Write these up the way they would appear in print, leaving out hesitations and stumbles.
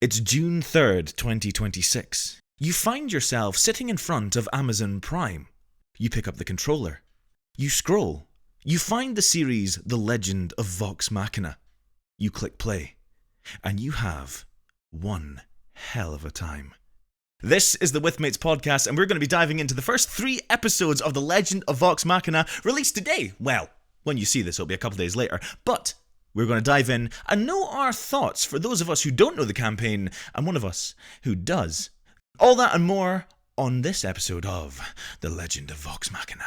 It's June 3rd, 2026. You find yourself sitting in front of Amazon Prime. You pick up the controller. You scroll. You find the series The Legend of Vox Machina. You click play. And you have one hell of a time. This is the Withmates podcast, and we're going to be diving into the first 3 episodes of The Legend of Vox Machina, released today. Well, when you see this, it'll be a couple days later. But we're going to dive in and know our thoughts for those of us who don't know the campaign, and one of us who does. All that and more on this episode of The Legend of Vox Machina.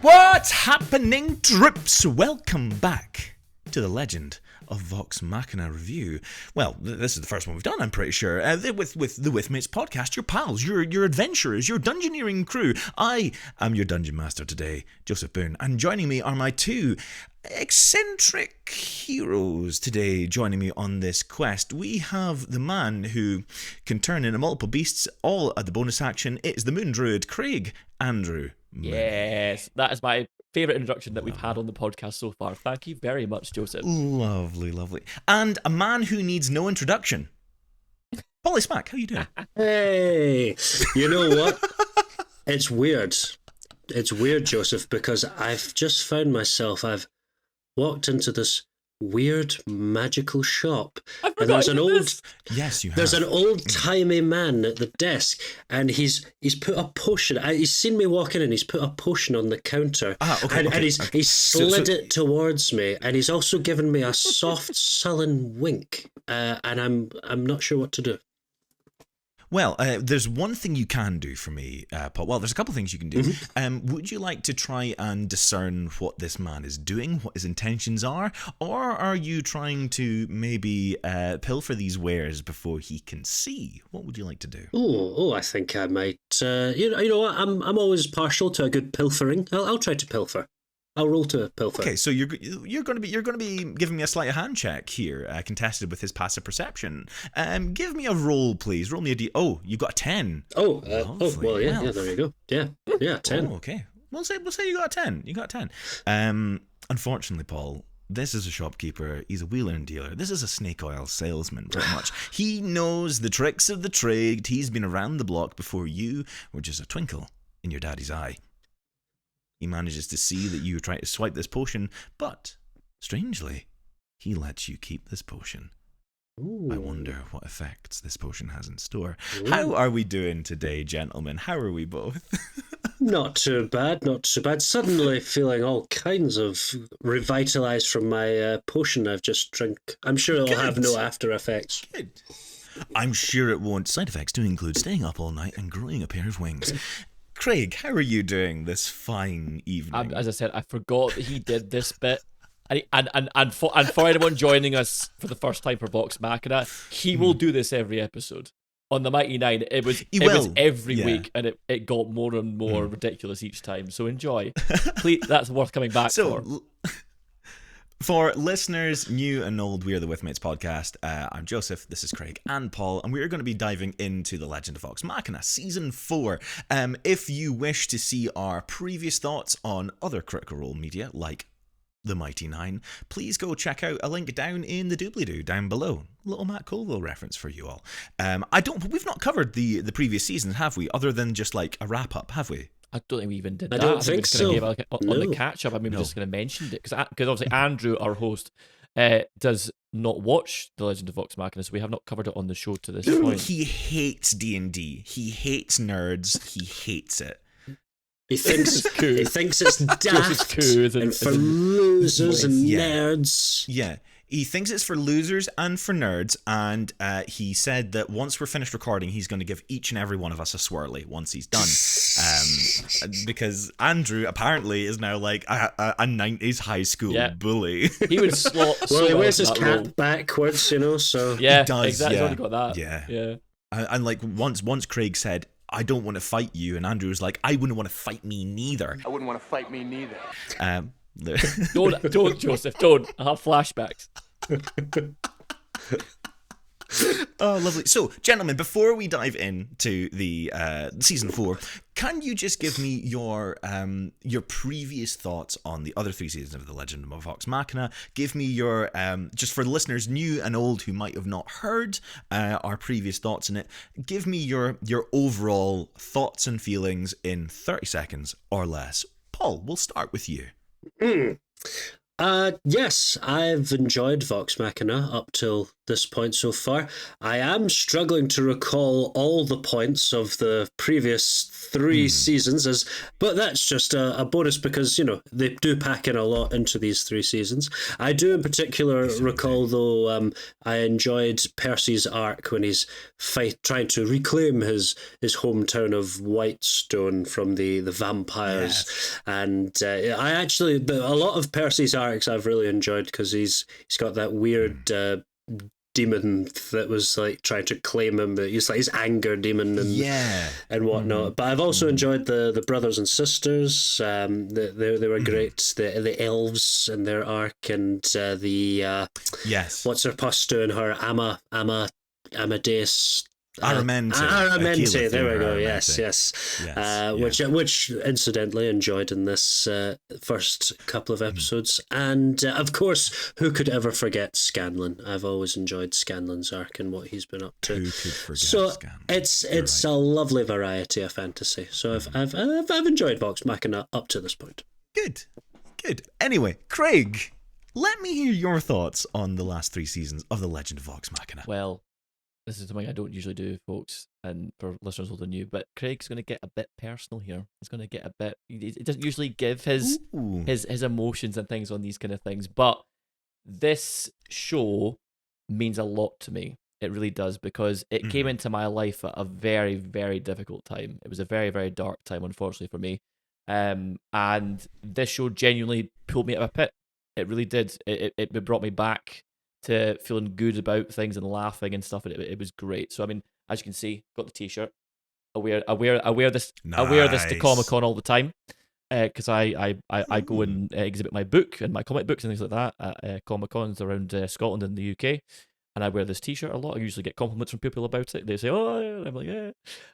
What's happening, troops? Welcome back to The Legend of Vox Machina review. Well, this is the first one we've done, I'm pretty sure. With the Withmates podcast, your pals, your adventurers, your dungeoneering crew. I am your dungeon master today, Joseph Boone, and joining me are my 2 eccentric heroes today. Joining me on this quest, we have the man who can turn into multiple beasts, all at the bonus action. It is the Moon Druid, Craig Andrew. Yes, that is my favourite introduction that we've had on the podcast so far. Thank you very much, Joseph. Lovely, lovely. And a man who needs no introduction, Polly Smack, how you doing? Hey, you know what? It's weird. It's weird, Joseph, because I've just found myself, I've walked into this weird magical shop, and there's an old yes, you have. There's an old-timey man at the desk, and he's put a potion. He's seen me walk in, and he's put a potion on the counter, and he's slid it towards me, and he's also given me a soft, sullen wink, and I'm not sure what to do. Well, there's one thing you can do for me, Paul. Well, there's a couple of things you can do. Would you like to try and discern what this man is doing, what his intentions are, or are you trying to maybe pilfer these wares before he can see? What would you like to do? Oh, I think I might. You know what? I'm always partial to a good pilfering. I'll try to pilfer. I'll roll to pilfer. Okay, so you're going to be giving me a sleight of hand check here, contested with his passive perception. Give me a roll, please. Roll me a d. Oh, you got a 10. Well, yeah, there you go. Yeah, 10. Oh, okay. We'll say you got a 10. You got a 10. Unfortunately, Paul, this is a shopkeeper. He's a wheeler and dealer. This is a snake oil salesman, pretty much. He knows the tricks of the trade. He's been around the block before you were just a twinkle in your daddy's eye. He manages to see that you try to swipe this potion, but, strangely, he lets you keep this potion. Ooh. I wonder what effects this potion has in store. Ooh. How are we doing today, gentlemen? How are we both? Not too bad, not too bad. Suddenly feeling all kinds of revitalised from my potion I've just drank. I'm sure it'll have no after effects. Good. I'm sure it won't. Side effects do include staying up all night and growing a pair of wings. Craig, how are you doing this fine evening? As I said, I forgot that he did this bit. And for anyone joining us for the first time for Vox Machina, he will do this every episode. On the Mighty Nine, it was every week, and it got more and more ridiculous each time. So enjoy. Please, that's worth coming back for. For listeners new and old, we are the Withmates podcast. I'm Joseph, this is Craig and Paul, and we are going to be diving into The Legend of Vox Machina Season 4. If you wish to see our previous thoughts on other Critical Role media, like The Mighty Nine, please go check out a link down in the doobly-doo down below. Little Matt Colville reference for you all. We've not covered the previous seasons, have we? Other than just like a wrap-up, have we? I don't think we even did that. I don't think so. On the catch-up, I mean, we're just going to mention it. Because obviously Andrew, our host, does not watch The Legend of Vox Machina, so we have not covered it on the show to this point. He hates D&D. He hates nerds. He hates it. He thinks it's daft and for losers and nerds. Yeah. He thinks it's for losers and for nerds, and he said that once we're finished recording, he's going to give each and every one of us a swirly once he's done. Because Andrew apparently is now like a 90s high school bully. He would slot. Well, he wears his cap backwards, you know, so. Yeah, he does, exactly. Yeah. He's already got that. Yeah. And like once Craig said, I don't want to fight you, and Andrew was like, I wouldn't want to fight me neither. I wouldn't want to fight me neither. Don't, Joseph, don't. I have flashbacks. Oh, lovely. So, gentlemen, before we dive into the season 4, can you just give me your previous thoughts on the other 3 seasons of The Legend of Vox Machina? Give me your, just for the listeners new and old who might have not heard our previous thoughts on it, give me your overall thoughts and feelings in 30 seconds or less. Paul, we'll start with you. Yes, I've enjoyed Vox Machina up till this point so far. I am struggling to recall all the points of the previous 3 seasons, but that's just a bonus because, you know, they do pack in a lot into these 3 seasons. I do in particular recall, though, I enjoyed Percy's arc when he's trying to reclaim his hometown of Whitestone from the vampires. Yes. And I actually, a lot of Percy's arcs I've really enjoyed because he's got that weird demon that was like trying to claim him, but he's like his anger demon and whatnot. But I've also enjoyed the brothers and sisters. They were great. The elves and their arc, and what's her postu and her Amadeus. Aramente, there we go. Yes. Which incidentally enjoyed in this first couple of episodes, and of course, who could ever forget Scanlan? I've always enjoyed Scanlan's arc and what he's been up to. Who could forget Scanlan? It's a lovely variety of fantasy. So I've enjoyed Vox Machina up to this point. Good. Anyway, Craig, let me hear your thoughts on the last 3 seasons of The Legend of Vox Machina. Well, this is something I don't usually do, folks, and for listeners older than you, but Craig's going to get a bit personal here. He's going to get a bit... He doesn't usually give his emotions and things on these kind of things, but this show means a lot to me. It really does, because it came into my life at a very, very difficult time. It was a very, very dark time, unfortunately, for me. And this show genuinely pulled me out of a pit. It really did. It brought me back to feeling good about things and laughing and stuff, and it was great. So I mean, as you can see, got the T-shirt. I wear this to Comic-Con all the time, because I go and exhibit my book and my comic books and things like that at Comic-Cons around Scotland and the UK, and I wear this T-shirt a lot. I usually get compliments from people about it. They say, "Oh," and I'm like, "Yeah."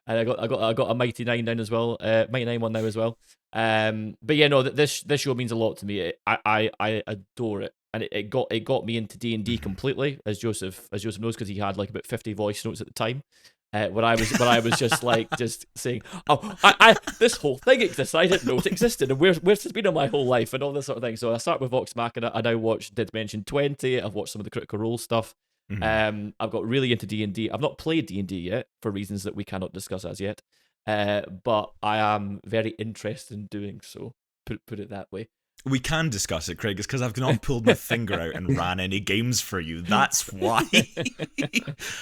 And I got a Mighty 9 down as well, Mighty 9 one now as well. But yeah, no, this show means a lot to me. I adore it. And it got me into D&D completely, as Joseph knows, because he had like about 50 voice notes at the time, where I was just like just saying, "Oh, I this whole thing exists. I didn't know it existed, and where's it been in my whole life, and all this sort of thing." So I start with Vox Machina. I now did mention 20. I've watched some of the Critical Role stuff. I've got really into D&D. I've not played D&D yet for reasons that we cannot discuss as yet, but I am very interested in doing so. Put it that way. We can discuss it, Craig. It's because I've not pulled my finger out and ran any games for you. That's why.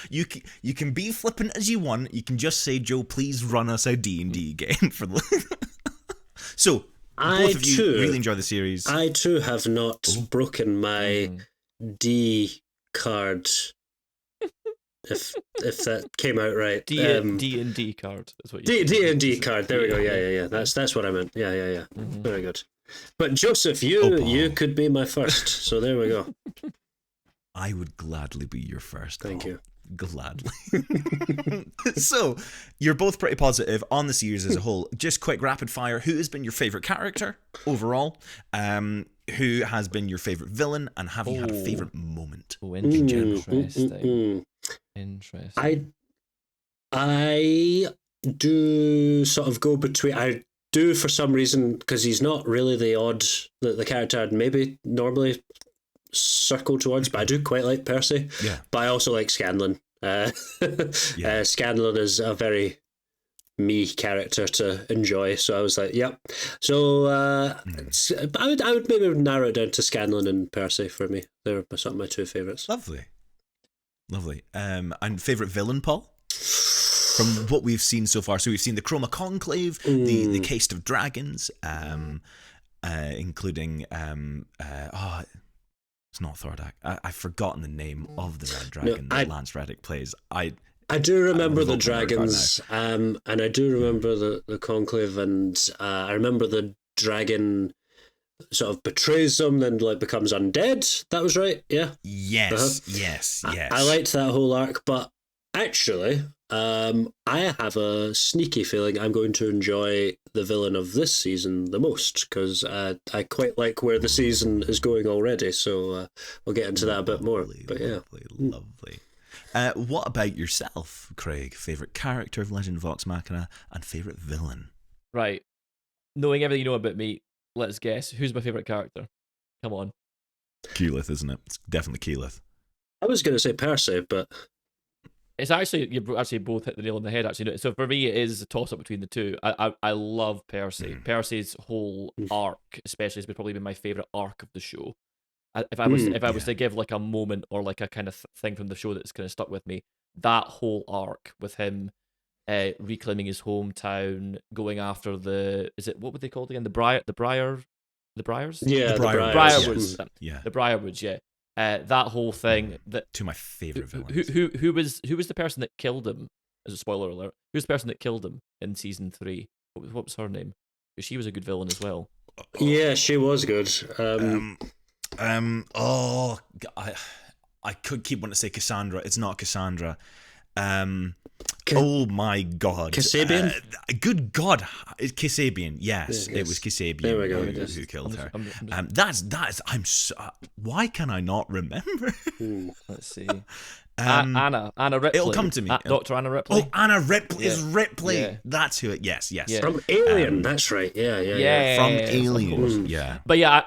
You can be flippant as you want. You can just say, "Joe, please run us a D&D game." So, both of you really enjoy the series. I too have not broken my D card. If that came out right, D&D card. That's what you D&D card. There we go. Yeah. That's what I meant. Yeah. Very good. But Joseph, you could be my first. So there we go. I would gladly be your first. Thank you. Gladly. So you're both pretty positive on the series as a whole. Just quick rapid fire. Who has been your favorite character overall? Who has been your favorite villain? And have you had a favorite moment? Interesting. I do sort of go between. I do for some reason, because he's not really the character I'd maybe normally circle towards, but I do quite like Percy. Yeah. But I also like Scanlan. Scanlan is a very me character to enjoy, so I was like, yep. So I would maybe narrow it down to Scanlan and Percy for me. They're some of my 2 favourites. Lovely. And favourite villain, Paul? From what we've seen so far, so we've seen the Chroma Conclave, the Caste of Dragons, including it's not Thordak. I've forgotten the name of the Red Dragon that Lance Reddick plays. I do remember the dragons, and I do remember the Conclave, and I remember the dragon sort of betrays them, then like becomes undead. That was right, yeah. Yes, yes. I liked that whole arc, but actually, I have a sneaky feeling I'm going to enjoy the villain of this season the most, because I quite like where the season is going already. So we'll get into that a bit more. But yeah, lovely. What about yourself, Craig? Favorite character of Legend of Vox Machina and favorite villain? Right. Knowing everything you know about me, let's guess. Who's my favorite character? Come on. Keyleth, isn't it? It's definitely Keyleth. I was going to say Percy, but it's actually, you actually both hit the nail on the head, actually. So for me, it is a toss-up between the two. I love Percy. Percy's whole arc, especially, has probably been my favourite arc of the show. If I was to give like a moment or like a kind of thing from the show that's kind of stuck with me, that whole arc with him reclaiming his hometown, going after what were they called again? The Briars? Yeah, the Briarwoods. Yeah. The Briarwoods, yeah. That whole thing. Two of my favourite villains. Who was the person that killed him? As a spoiler alert, who's the person that killed him in season 3? What was her name? Because she was a good villain as well. Yeah, she was good. I could keep wanting to say Cassandra. It's not Cassandra. Oh my God! Kasabian? Good God! Kasabian. Yes, it was Kasabian there we go, who killed her. That's. Why can I not remember? Let's see. Anna Ripley. It'll come to me. Dr. Anna Ripley. Oh, Anna Ripley is Ripley. Yeah. That's who it. Yes. Yeah. From Alien. That's right. Yeah. From Alien. Yeah. But yeah,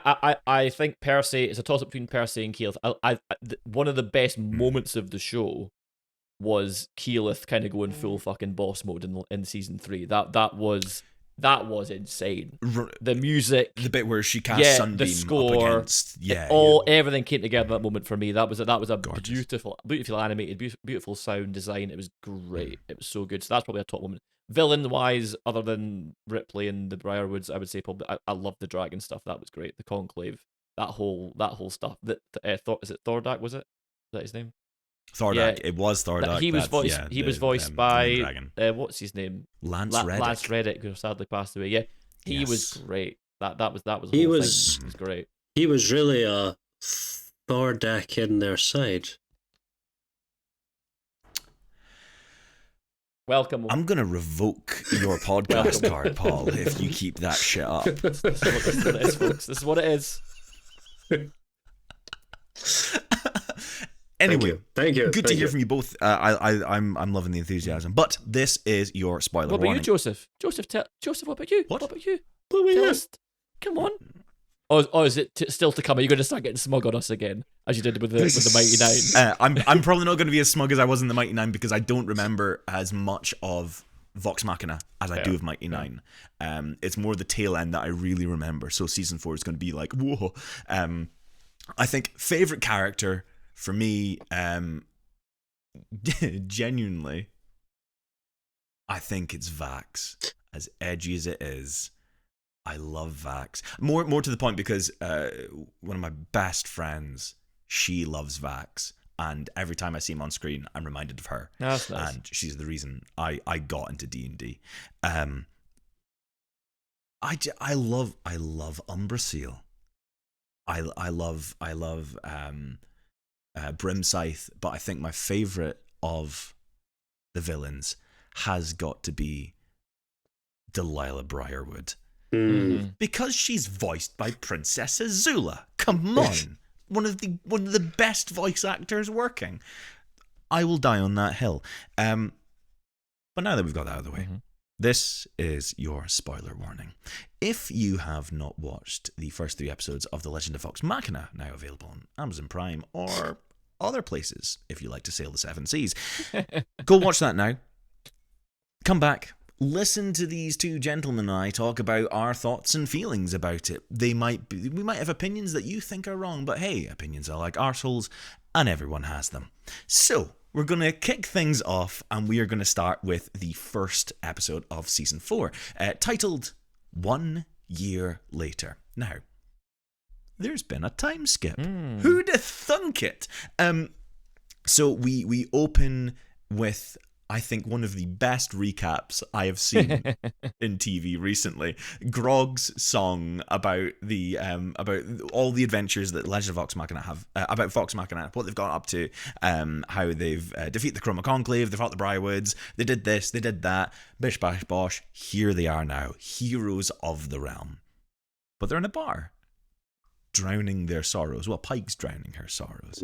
I think Percy is a toss up between Percy and Keyleth. One of the best moments of the show was Keyleth kind of going full fucking boss mode in season 3. That was insane. The music, the bit where she casts Sunbeam, the score, up against, everything came together at that moment for me. That was a gorgeous. beautiful animated, beautiful sound design. It was great. It was so good. So that's probably a top moment. Villain wise, other than Ripley and the Briarwoods, I would say probably I love the dragon stuff. That was great. The Conclave, that whole stuff. Is it Thordak? Was it? Is that his name? Thordak. It was Thordak. He was voiced. He was voiced by what's his name? Lance Reddick. Lance Reddick, who sadly passed away. Yeah, he was great. That was. He was great. He was really a Thordak in their side. Welcome. I'm gonna revoke your podcast card, Paul, if you keep that shit up. This is what it is, folks. This is what it is. Anyway, thank you. Good to hear from you both. I'm loving the enthusiasm. But this is your spoiler warning. What about you, Joseph? Joseph, what about you? What about you? Tell us. Come on. Oh, is it still to come? Are you going to start getting smug on us again, as you did with the Mighty Nine? I'm probably not going to be as smug as I was in the Mighty Nine because I don't remember as much of Vox Machina as I do of Mighty Nine. It's more the tail end that I really remember. So season 4 is going to be like, whoa. I think favourite character for me, genuinely, I think it's Vax. As edgy as it is, I love Vax. More to the point because one of my best friends, she loves Vax. And every time I see him on screen, I'm reminded of her. That's nice. And she's the reason I got into D&D. I love Umbrasyl. I love Brimscythe, but I think my favourite of the villains has got to be Delilah Briarwood. Because she's voiced by Princess Azula. Come on. One of the best voice actors working. I will die on that hill. But now that we've got that out of the way, this is your spoiler warning. If you have not watched the first 3 episodes of The Legend of Vox Machina, now available on Amazon Prime or other places if you like to sail the 7 seas, go watch that now. Come back. Listen to these two gentlemen and I talk about our thoughts and feelings about it. We might have opinions that you think are wrong, but hey, opinions are like arseholes and everyone has them. So, we're going to kick things off and we are going to start with the first episode of season 4, titled 1 Year Later. Now, there's been a time skip. Who'd have thunk it? So we open with I think, one of the best recaps I have seen in TV recently. Grog's song about the about all the adventures that Legend of Vox Machina have, about Vox Machina, what they've got up to, how they've defeated the Chroma Conclave, they fought the Briarwoods, they did this, they did that, bish bash bosh, here they are now, heroes of the realm. But they're in a bar, drowning their sorrows. Well, Pike's drowning her sorrows.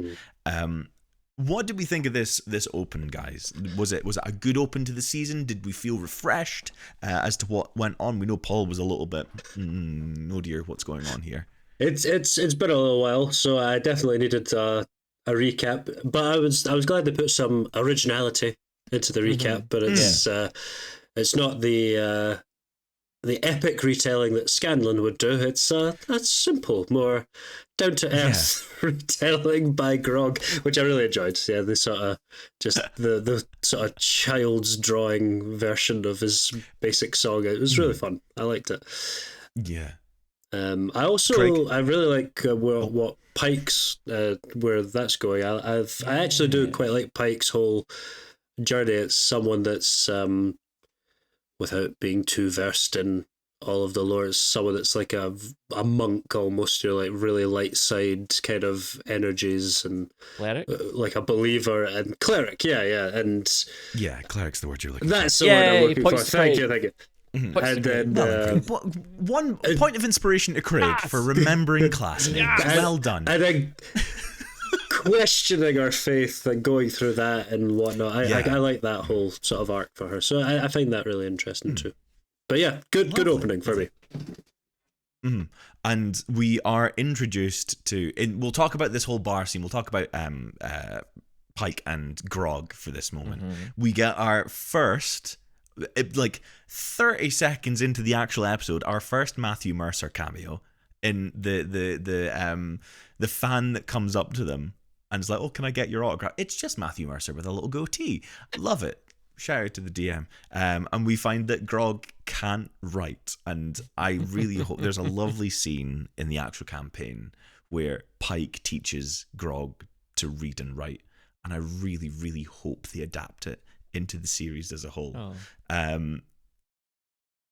What did we think of this open, guys? Was it a good open to the season? Did we feel refreshed as to what went on? We know Paul was a little bit, oh dear, what's going on here? It's been a little while, so I definitely needed a recap. But I was glad they put some originality into the recap. But it's not the epic retelling that Scanlan would do. It's a simple, more down to earth retelling by Grog, which I really enjoyed. Yeah, the sort of just the sort of child's drawing version of his basic song. It was really fun. I liked it. Yeah. I also Craig? I really like what Pike's where that's going. I actually do quite like Pike's whole journey. It's someone that's without being too versed in all of the lore, it's someone that's like a monk almost, you're like really light side kind of energies, and Cleric? Like a believer and cleric, and Cleric's the word you're looking that's the word I'm looking for. Thank you. Mm-hmm. And then one point of inspiration to Craig for remembering class names. Well done. And then questioning our faith and going through that and whatnot. I like that whole sort of arc for her, so I find that really interesting too. But yeah, good opening for me. Mm-hmm. And we are introduced to. We'll talk about this whole bar scene. We'll talk about Pike and Grog for this moment. We get our first, like 30 seconds into the actual episode, our first Matthew Mercer cameo in the fan that comes up to them and is like, "Oh, can I get your autograph?" It's just Matthew Mercer with a little goatee. Love it. Shout out to the DM. And we find that Grog can't write. And I really hope there's a lovely scene in the actual campaign where Pike teaches Grog to read and write. And I really, really hope they adapt it into the series as a whole.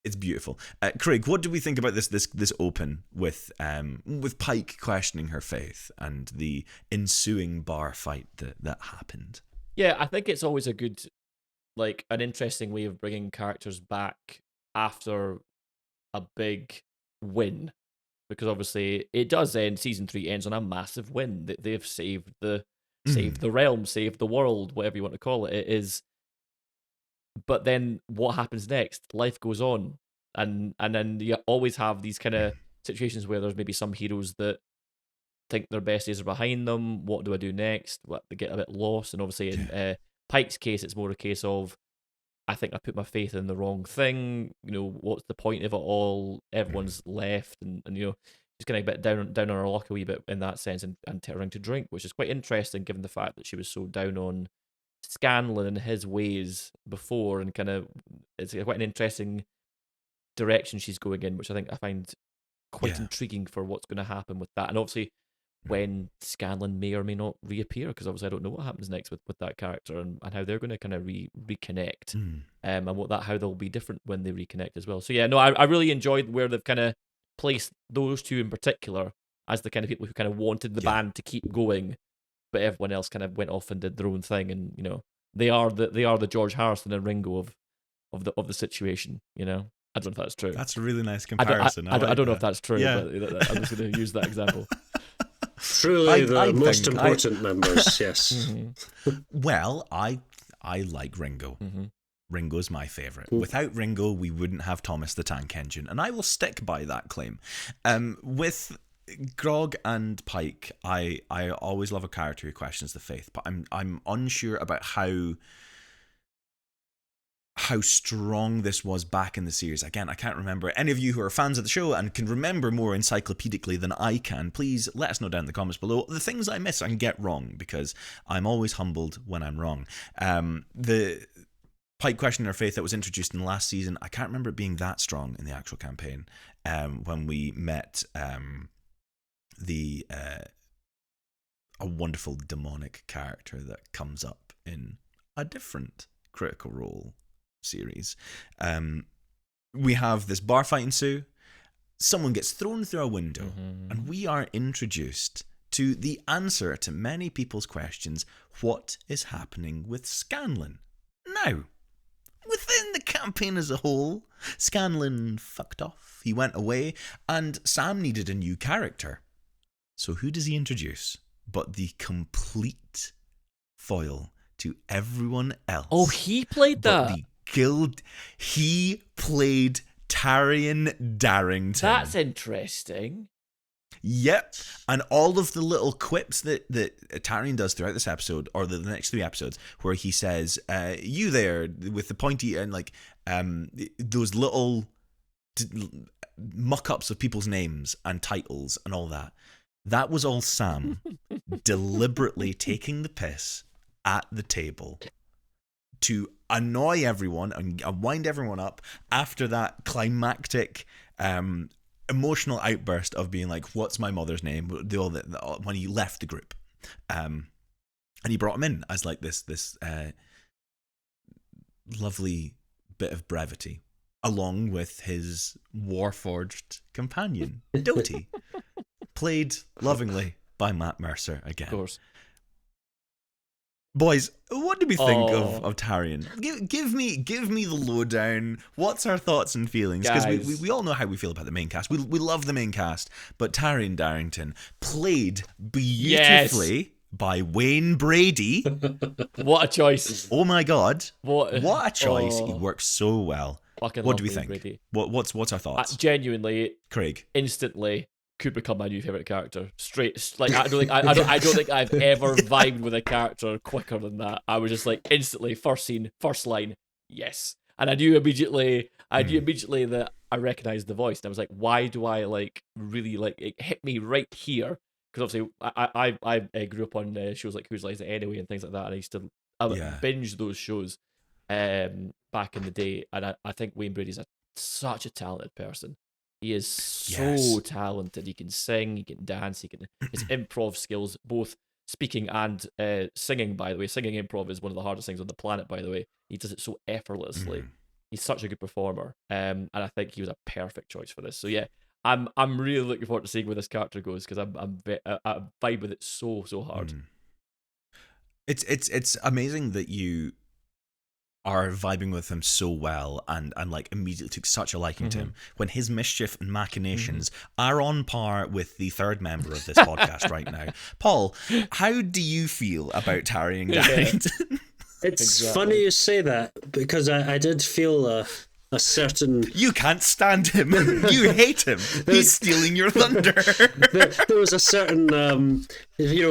It's beautiful. Craig, what do we think about this open with Pike questioning her faith and the ensuing bar fight that happened? Yeah, I think it's always a good, like, an interesting way of bringing characters back after a big win, because obviously it does end. Season 3 ends on a massive win. They've saved the realm, saved the world, whatever you want to call it. It is. But then what happens next? Life goes on, and then you always have these kind of situations where there's maybe some heroes that think their best days are behind them. What do I do next? They get a bit lost, and obviously in Pike's case, it's more a case of, I think I put my faith in the wrong thing. You know, what's the point of it all? Everyone's left, and you know, just kind of a bit down on her luck a wee bit in that sense, and turning to drink, which is quite interesting given the fact that she was so down on Scanlan and his ways before, and kind of it's quite an interesting direction she's going in, which I find quite intriguing for what's going to happen with that, and obviously when Scanlan may or may not reappear, because obviously I don't know what happens next with that character, and how they're going to kind of reconnect, and how they'll be different when they reconnect as well. So yeah, no, I really enjoyed where they've kind of placed those two in particular as the kind of people who kind of wanted the band to keep going, but everyone else kind of went off and did their own thing, and you know, they are the George Harrison and Ringo of the situation. You know, I don't know if that's true. That's a really nice comparison. I don't know if that's true, but I'm just going to use that example. Truly the most important members, yes. Well, I like Ringo. Ringo's my favourite. Without Ringo, we wouldn't have Thomas the Tank Engine, and I will stick by that claim. With Grog and Pike, I always love a character who questions the faith, but I'm unsure about how strong this was back in the series. Again, I can't remember. Any of you who are fans of the show and can remember more encyclopedically than I can, please let us know down in the comments below the things I miss and get wrong, because I'm always humbled when I'm wrong. The Pike questioning her faith that was introduced in the last season, I can't remember it being that strong in the actual campaign. When we met a wonderful demonic character that comes up in a different Critical Role series. We have this bar fight ensue. Someone gets thrown through a window, and we are introduced to the answer to many people's questions. What is happening with Scanlan? Now, within the campaign as a whole, Scanlan fucked off. He went away, and Sam needed a new character. So who does he introduce but the complete foil to everyone else? Oh, he played that. The guild. He played Taryon Darrington. That's interesting. Yep. And all of the little quips that Taryon does throughout this episode, or the next 3 episodes, where he says, you there, with the pointy, and like those little muck-ups of people's names and titles and all that. That was all Sam deliberately taking the piss at the table to annoy everyone and wind everyone up after that climactic emotional outburst of being like, what's my mother's name? When he left the group. And he brought him in as like this lovely bit of brevity, along with his warforged companion, Doty, played lovingly by Matt Mercer again. Of course. Boys, what do we think of Taryon? Give me the lowdown. What's our thoughts and feelings? Because we all know how we feel about the main cast. We love the main cast, but Taryon Darrington, played beautifully by Wayne Brady. What a choice! Oh my God! What a choice! He works so well. What do we think? Brady. What's our thoughts? Genuinely, Craig, instantly could become my new favorite character. Straight, like I don't think I've ever vibed with a character quicker than that. I was just like instantly first scene, first line, yes, and I knew immediately that I recognized the voice, and I was like, why do I really it hit me right here? Because obviously I grew up on shows like Who's Lines It Anyway and things like that, and I used to binge those shows back in the day, and I think Wayne Brady's such a talented person. He is so talented. He can sing, he can dance, his improv skills, both speaking and singing, by the way. Singing improv is one of the hardest things on the planet, by the way. He does it so effortlessly. He's such a good performer. And I think he was a perfect choice for this. So yeah, I'm really looking forward to seeing where this character goes, because I vibe with it so hard. It's amazing that you are vibing with him so well and like immediately took such a liking to him, when his mischief and machinations are on par with the third member of this podcast right now. Paul, how do you feel about Taryon Darrington? It's funny you say that, because I did feel a certain... You can't stand him. You hate him. He's stealing your thunder. There was a certain,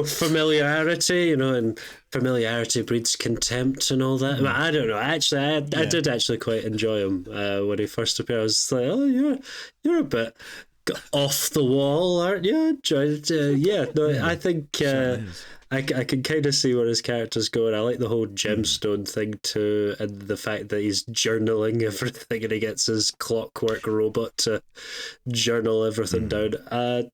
familiarity, and familiarity breeds contempt and all that. But I don't know. Actually, I did actually quite enjoy him when he first appeared. I was like, oh, you're a bit off the wall, aren't you? I think... I can kind of see where his character's going. I like the whole gemstone thing too, and the fact that he's journaling everything and he gets his clockwork robot to journal everything down. I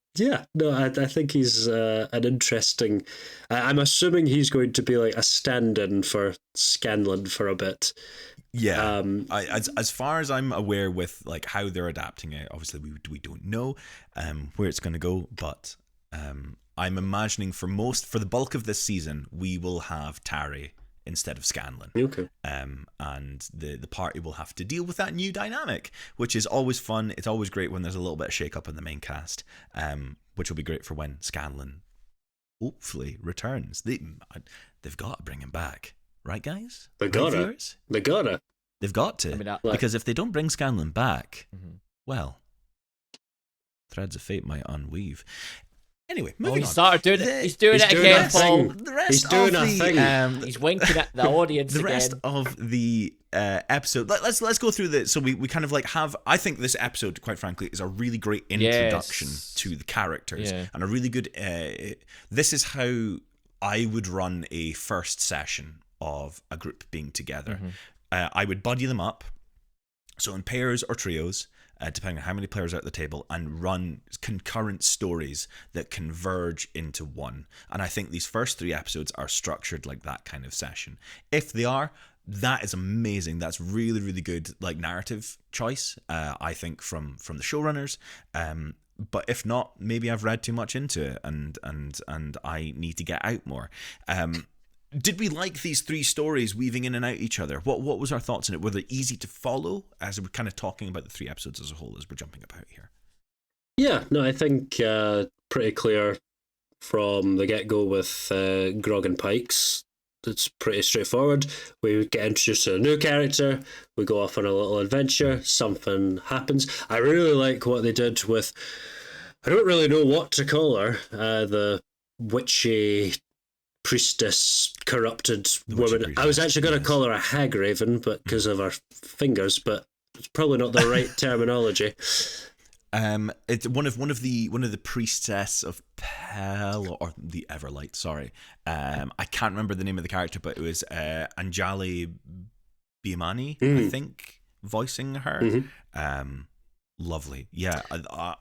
think he's an interesting... I'm assuming he's going to be like a stand-in for Scanlan for a bit. Yeah, as far as I'm aware with like how they're adapting it, obviously we don't know where it's going to go, but... I'm imagining for the bulk of this season, we will have Tari instead of Scanlan. Okay. And the party will have to deal with that new dynamic, which is always fun. It's always great when there's a little bit of shake-up in the main cast, which will be great for when Scanlan hopefully returns. They've got to bring him back. Right, guys? They've got to. They've got to. Because if they don't bring Scanlan back, well, threads of fate might unweave. Anyway, moving on. Started doing it. He's doing it again, Paul. He's doing a thing. He's winking at the audience again. The rest of the episode. Let's go through this. So we kind of like have. I think this episode, quite frankly, is a really great introduction to the characters and a really good. This is how I would run a first session of a group being together. I would buddy them up, so in pairs or trios. Depending on how many players are at the table, and run concurrent stories that converge into one. And I think these first 3 episodes are structured like that kind of session. If they are, that is amazing. That's really, really good, like, narrative choice, I think, from the showrunners. But if not, maybe I've read too much into it, and I need to get out more. Did we like these three stories weaving in and out each other? What was our thoughts on it? Were they easy to follow, as we're kind of talking about the three episodes as a whole, as we're jumping about here? Yeah, no, I think pretty clear from the get-go with Grog and Pikes. It's pretty straightforward. We get introduced to a new character, we go off on a little adventure, something happens. I really like what they did with, I don't really know what to call her, the witchy priestess, corrupted woman. I was actually going to call her a hag raven, but because of her fingers, but it's probably not the right terminology. It's one of the priestess of Pel, or the Everlight. Sorry, I can't remember the name of the character, but it was Anjali Bhimani, I think, voicing her. Lovely, yeah.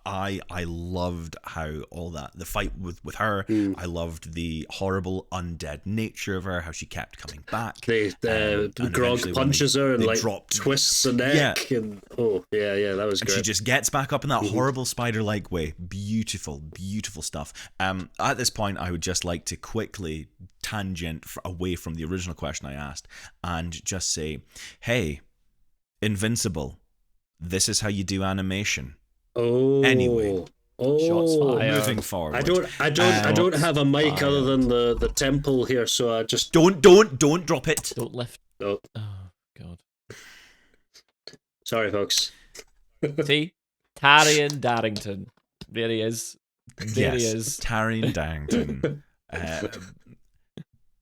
I loved how all that, the fight with her. I loved the horrible undead nature of her, how she kept coming back. Grog punches her and like twists her neck, and that was great. And she just gets back up in that horrible spider-like way. Beautiful, beautiful stuff. At this point, I would just like to quickly tangent away from the original question I asked and just say, hey, Invincible, this is how you do animation. Anyway. Shots fired. Moving forward. I don't have a mic other than the temple here, so I just don't drop it. Don't lift. Oh God. Sorry, folks. See, Taryon Darrington. There he is. There he is. Taryon Darrington.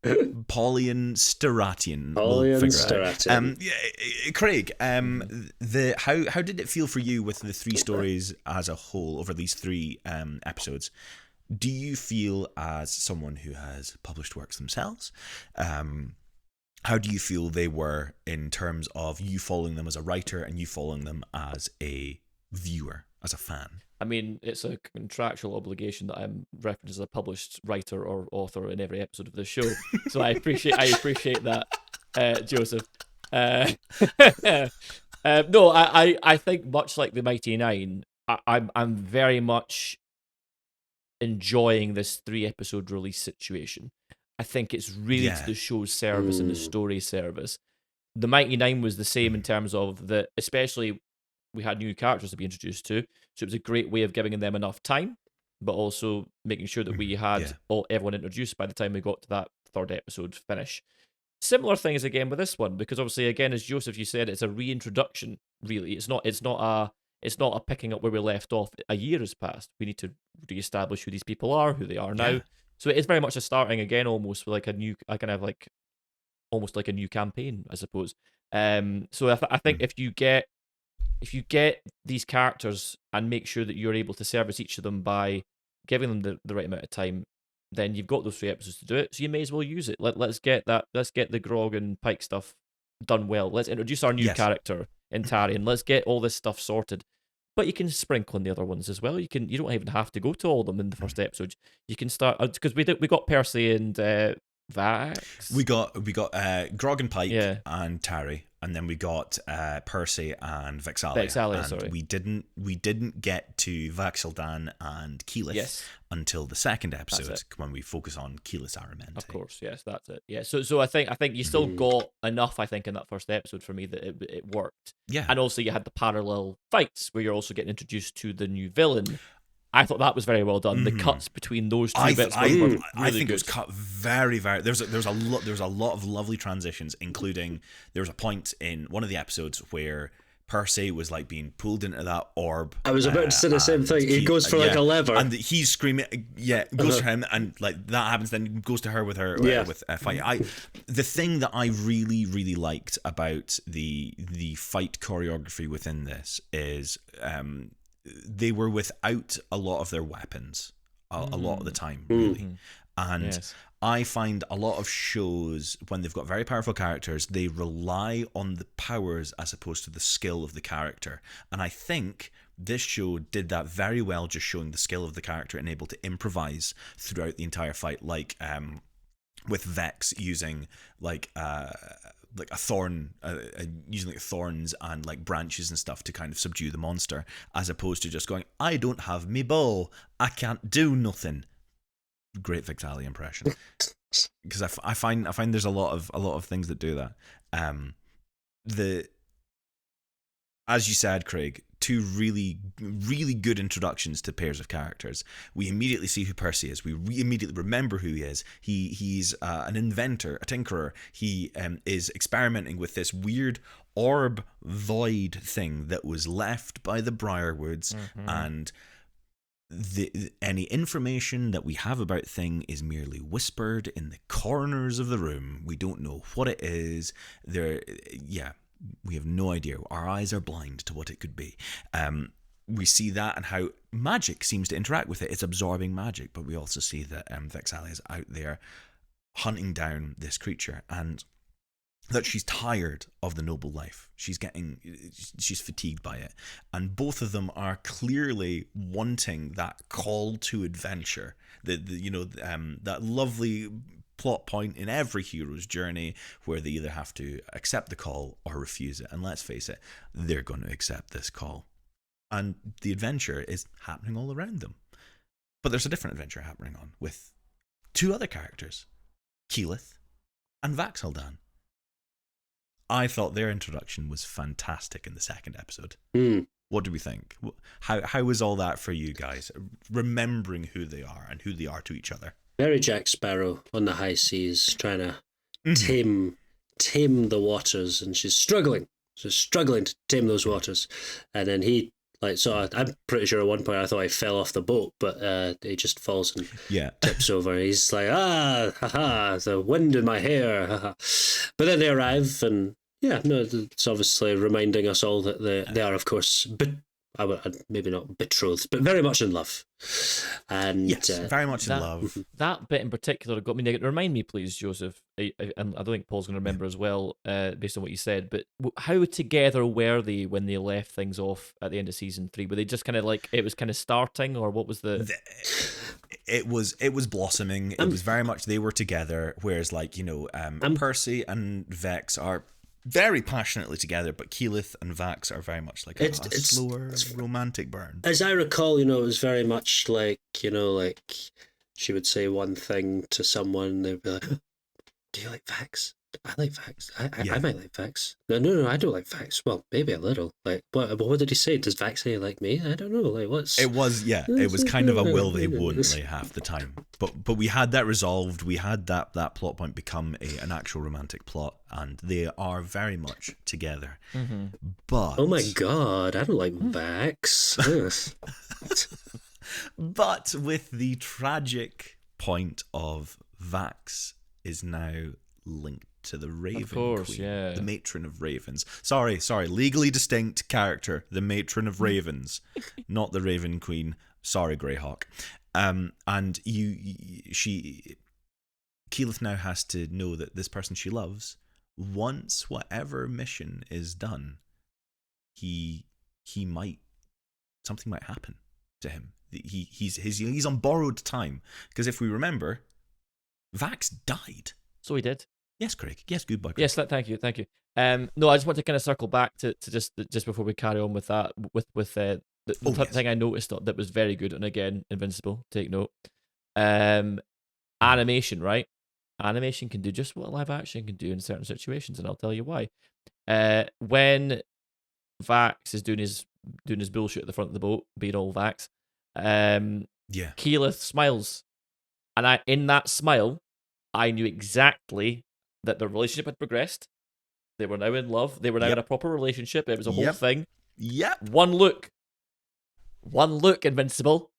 Paulian Steratian. Craig, how did it feel for you with the three stories as a whole over these three episodes? Do you feel, as someone who has published works themselves, how do you feel they were in terms of you following them as a writer and you following them as a viewer, as a fan? I mean, it's a contractual obligation that I'm referenced as a published writer or author in every episode of this show. So I appreciate that, Joseph. No, I think much like the Mighty Nine, I'm very much enjoying this 3-episode release situation. I think it's really to the show's service and the story service. The Mighty Nine was the same in terms of that, especially we had new characters to be introduced to, so it was a great way of giving them enough time, but also making sure that we had everyone introduced by the time we got to that 3rd episode finish. Similar things again with this one, because obviously, again, as Joseph, you said, it's a reintroduction. Really, it's not a picking up where we left off. A year has passed. We need to reestablish who these people are, who they are now. So it is very much a starting again, almost with like a new, almost like a new campaign, I suppose. So I think if you get these characters and make sure that you're able to service each of them by giving them the right amount of time, then you've got those 3 episodes to do it. So you may as well use it. Let's get the Grog and Pike stuff done well. Let's introduce our new character in Taryon. Let's get all this stuff sorted. But you can sprinkle in the other ones as well. You don't even have to go to all of them in the first episode. You can start, because we got Percy and Vax. We got Grog and Pike and Tarry, and then we got Percy and Vexalia. Sorry. We didn't get to Vax'ildan and Keyleth until the 2nd episode, when we focus on Keyleth Aramente. Of course, yes, that's it. Yeah, so I think you still got enough, I think, in that first episode for me that it worked. Yeah. And also you had the parallel fights where you're also getting introduced to the new villain. I thought that was very well done. The cuts between those two bits were really I think good. It was cut very, very. There's a lot of lovely transitions, including there was a point in one of the episodes where Percy was like being pulled into that orb. I was about to say the same thing. He goes for like a lever, and he's screaming. Yeah, goes for him, and like that happens. Then goes to her with her with fight. The thing that I really, really liked about the fight choreography within this is they were without a lot of their weapons a lot of the time, really. And I find a lot of shows, when they've got very powerful characters, they rely on the powers as opposed to the skill of the character. And I think this show did that very well, just showing the skill of the character and able to improvise throughout the entire fight, like with Vex using like like a thorn, using like thorns and like branches and stuff to kind of subdue the monster, as opposed to just going, I don't have me bow, I can't do nothing. Great Vex'ahlia impression, because I find there's a lot of things that do that. As you said, Craig, two really, really good introductions to pairs of characters. We immediately see who Percy is. We immediately remember who he is. He's an inventor, a tinkerer. He is experimenting with this weird orb void thing that was left by the Briarwoods, and any information that we have about thing is merely whispered in the corners of the room. We don't know what it is. We have no idea. Our eyes are blind to what it could be. We see that and how magic seems to interact with it. It's absorbing magic, but we also see that Vex'ahlia is out there hunting down this creature, and that she's tired of the noble life. She's fatigued by it. And both of them are clearly wanting that call to adventure. That lovely plot point in every hero's journey where they either have to accept the call or refuse it. And let's face it, they're going to accept this call. And the adventure is happening all around them. But there's a different adventure happening on with two other characters, Keyleth and Vax'Aldan. I thought their introduction was fantastic in the second episode. What do we think? How was all that for you guys? Remembering who they are and who they are to each other. Very Jack Sparrow on the high seas, trying to tame the waters, and she's struggling. She's struggling to tame those waters. And then he, I'm pretty sure at one point I thought he fell off the boat, but he just falls and tips over. He's like, haha, the wind in my hair, haha. But then they arrive, and it's obviously reminding us all that they are, of course, maybe not betrothed, but very much in love. And yes, very much in love. That bit in particular got me. Remind me, please, Joseph. And I don't think Paul's going to remember as well, based on what you said. But how together were they when they left things off at the end of season 3? Were they just kind of like it was kind of starting, or what was the? It was blossoming. It was very much they were together. Whereas, Percy and Vex are very passionately together, but Keyleth and Vax are very much like a slower, romantic burn. As I recall, it was very much like, she would say one thing to someone, they'd be like, do you like Vax? I like Vax. I might like Vax. No, I don't like Vax. Well, maybe a little. Like, what did he say? Does Vax say like me? I don't know. Like, what's... It was kind of a will they, won't they half the time. But we had that resolved. We had that plot point become an actual romantic plot, and they are very much together. Mm-hmm. But... Oh my God, I don't like Vax. But with the tragic point of Vax is now linked to the Raven Queen, the matron of ravens. Sorry, legally distinct character, the matron of ravens, not the Raven Queen. Sorry, Greyhawk. And Keyleth now has to know that this person she loves, once whatever mission is done, something might happen to him. He's on borrowed time, because if we remember, Vax died. So he did. Yes, Craig. Yes, goodbye, Craig. Yes, thank you. No, I just want to kind of circle back to just before we carry on with that, with the thing I noticed that was very good, and again, Invincible, take note. Animation, right? Animation can do just what live action can do in certain situations, and I'll tell you why. When Vax is doing his bullshit at the front of the boat, being all Vax, Keyleth smiles, and in that smile, I knew exactly that their relationship had progressed. They were now in love. They were now in a proper relationship. It was a whole thing. Yep. One look, Invincible.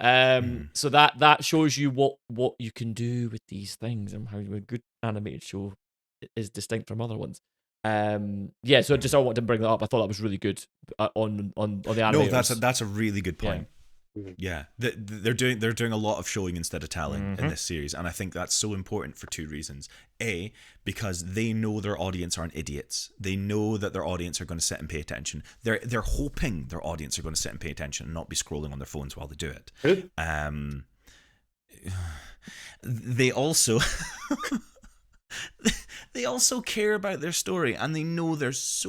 So that shows you what you can do with these things, and how a good animated show is distinct from other ones. So I wanted to bring that up. I thought that was really good on the animators. No, that's a really good point. Yeah, they're doing a lot of showing instead of telling in this series, and I think that's so important for two reasons. A, because they know their audience aren't idiots. They know that their audience are going to sit and pay attention. They're hoping their audience are going to sit and pay attention and not be scrolling on their phones while they do it. They also they also care about their story, and they know there's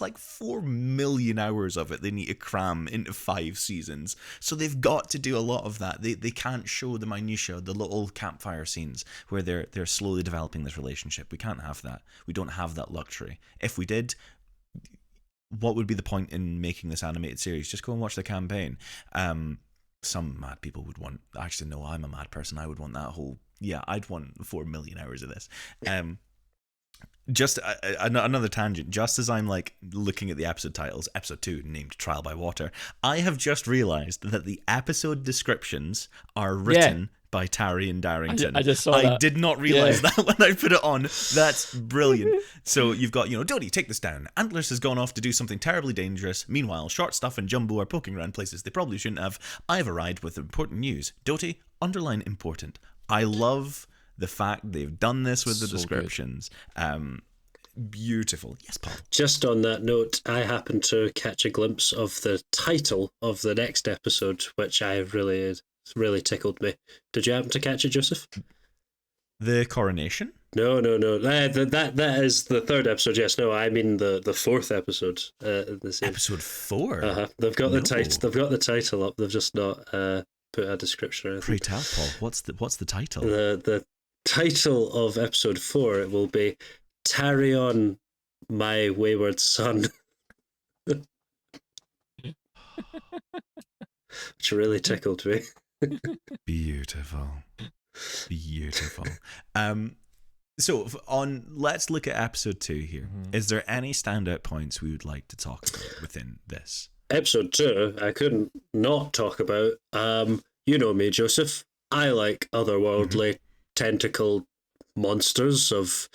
like 4 million hours of it they need to cram into 5 seasons. So they've got to do a lot of that. They can't show the minutiae, the little campfire scenes where they're slowly developing this relationship. We can't have that. We don't have that luxury. If we did, what would be the point in making this animated series? Just go and watch the campaign. Some mad people would want... Actually, no, I'm a mad person. I would want that whole... Yeah, I'd want 4 million hours of this. Just another tangent. Just as I'm like looking at the episode titles, episode 2 named Trial by Water, I have just realised that the episode descriptions are written by Tarry and Darrington. I just saw that. I did not realise that when I put it on. That's brilliant. So you've got, Doty, take this down. Antlers has gone off to do something terribly dangerous. Meanwhile, Short Stuff and Jumbo are poking around places they probably shouldn't have. I've arrived with important news. Doty, underline important. I love the fact they've done this with the descriptions. Beautiful. Yes, Paul. Just on that note, I happened to catch a glimpse of the title of the next episode, which really tickled me. Did you happen to catch it, Joseph? The coronation? No. That is the 3rd episode. Yes, no, I mean the 4th episode. Episode 4. They've got the title. They've got the title up. They've just not put a description or anything. Pray tell, Paul. What's the title? The title of episode 4 will be "Tarry On, My Wayward Son," which really tickled me. Beautiful. So let's look at episode 2 here. Mm-hmm. Is there any standout points we would like to talk about within this? Episode 2, I couldn't not talk about. You know me, Joseph. I like otherworldly tentacled monsters of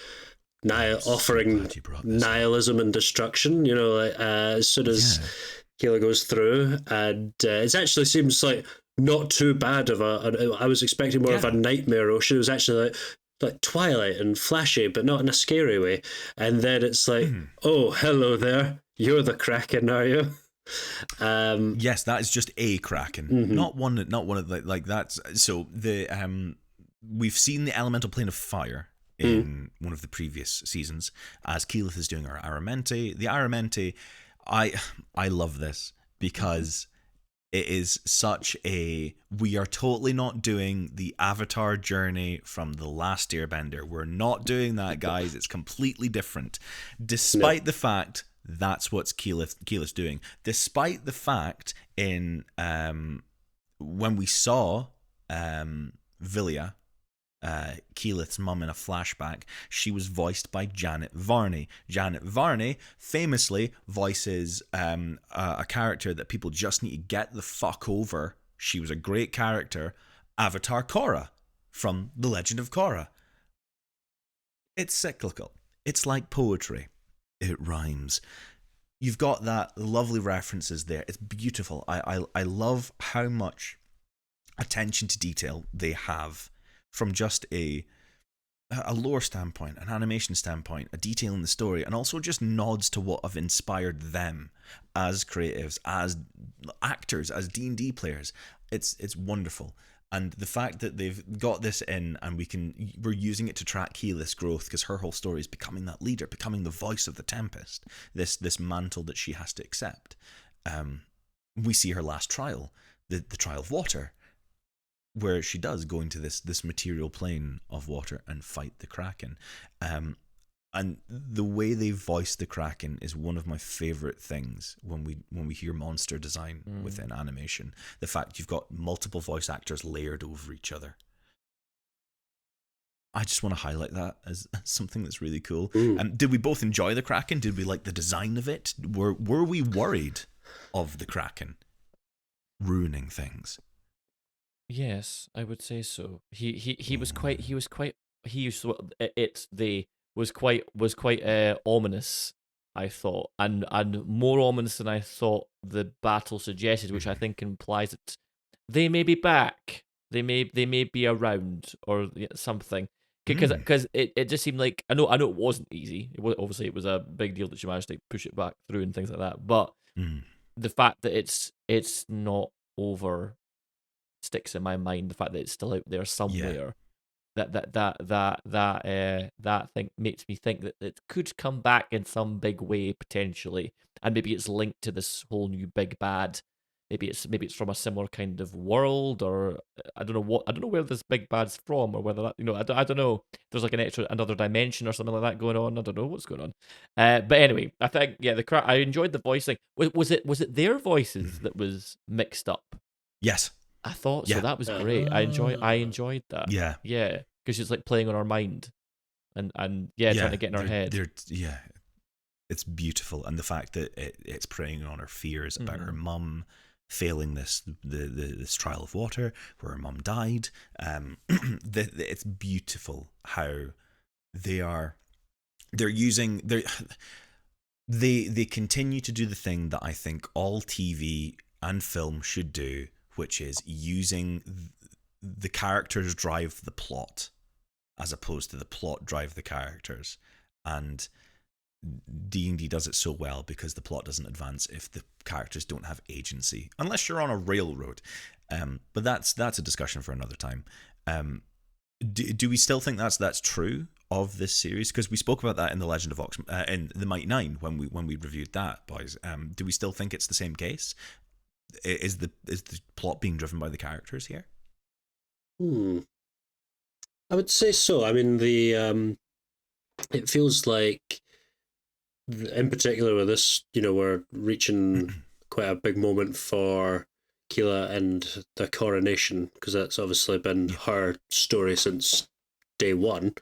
offering nihilism and destruction. As soon as Keela goes through, and it actually seems like not too bad of I was expecting more of a nightmare ocean. It was actually like Twilight and flashy, but not in a scary way. And then it's like, oh, hello there. You're the Kraken, are you? Yes, that is just a Kraken, not one of like that's. So we've seen the elemental plane of fire in one of the previous seasons as Keyleth is doing her Aramente. The Aramente, I love this because it is such a... We are totally not doing the Avatar journey from The Last Airbender. We're not doing that, guys. It's completely different. Despite the fact that's what Keyleth's doing. Despite the fact in... when we saw Vilya, Keyleth's mum, in a flashback, she was voiced by Janet Varney. Janet Varney famously voices a character that people just need to get the fuck over. She was a great character, Avatar Korra from The Legend of Korra. It's cyclical. It's like poetry. It rhymes. You've got that lovely references there. It's beautiful. I love how much attention to detail they have from just a lore standpoint, an animation standpoint, a detail in the story, and also just nods to what have inspired them as creatives, as actors, as D&D players. It's wonderful. And the fact that they've got this in, and we're using it to track Keyleth's growth, because her whole story is becoming that leader, becoming the voice of the Tempest, this mantle that she has to accept. We see her last trial, the trial of water, where she does go into this material plane of water and fight the Kraken. And the way they voice the Kraken is one of my favourite things when we hear monster design within animation. The fact you've got multiple voice actors layered over each other. I just want to highlight that as something that's really cool. Did we both enjoy the Kraken? Did we like the design of it? Were we worried of the Kraken ruining things? Yes, I would say so. He was quite ominous, I thought, and more ominous than I thought the battle suggested, which I think implies that they may be back, they may be around or something. Because it just seemed like I know it wasn't easy. Obviously it was a big deal that she managed to push it back through and things like that. But the fact that it's not over sticks in my mind. The fact that it's still out there somewhere. that thing makes me think that it could come back in some big way potentially, and maybe it's linked to this whole new big bad. Maybe it's from a similar kind of world, or I don't know where this big bad's from, or whether that I don't know. There's like another dimension or something like that going on. I don't know what's going on. But anyway, I think I enjoyed the voicing. Was it their voices that was mixed up? Yes. I thought so. That was great. I enjoyed that. Yeah. Yeah, because it's like playing on our mind, and trying to get in our head. It's beautiful, and the fact that it's preying on her fears about her mum failing this trial of water where her mum died. It's beautiful how they continue to do the thing that I think all TV and film should do, which is using the characters drive the plot as opposed to the plot drive the characters. And D&D does it so well because the plot doesn't advance if the characters don't have agency, unless you're on a railroad. But that's a discussion for another time. Do we still think that's true of this series? Because we spoke about that in the Legend of Vox, in the Mighty Nine when we reviewed that, boys. Do we still think it's the same case? Is the plot being driven by the characters here? I would say so. I mean, it feels like, in particular with this, we're reaching quite a big moment for Keela and the coronation, because that's obviously been her story since day one.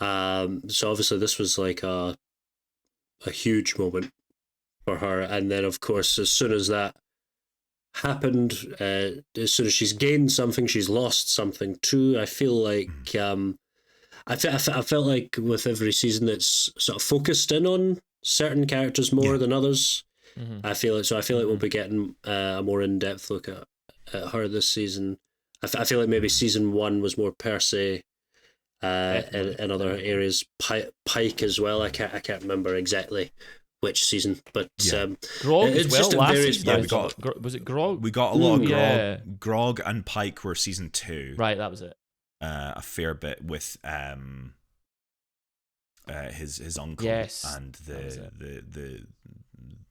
So obviously this was like a huge moment for her. And then, of course, as soon as that happened, as soon as she's gained something, she's lost something too. I feel like I felt like with every season it's sort of focused in on certain characters more than others. I feel like we'll be getting a more in-depth look at her this season. I feel like maybe season 1 was more Percy, in other areas. Pike as well. I can't remember exactly which season, but Grog as well. Just last various season, was it Grog? We got a lot of Grog. Grog and Pike were season 2. Right, that was it. A fair bit with his uncle and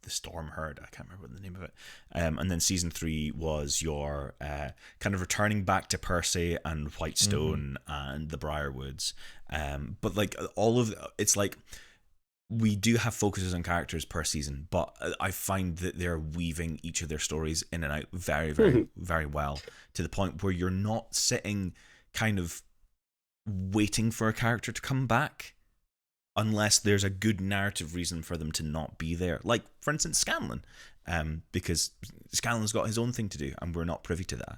the Storm Herd. I can't remember the name of it. And then season 3 was your kind of returning back to Percy and Whitestone and the Briarwoods. But like it's like we do have focuses on characters per season, but I find that they're weaving each of their stories in and out very, very, very well, to the point where you're not sitting kind of waiting for a character to come back unless there's a good narrative reason for them to not be there. Like, for instance, Scanlan, because Scanlan's got his own thing to do, and we're not privy to that.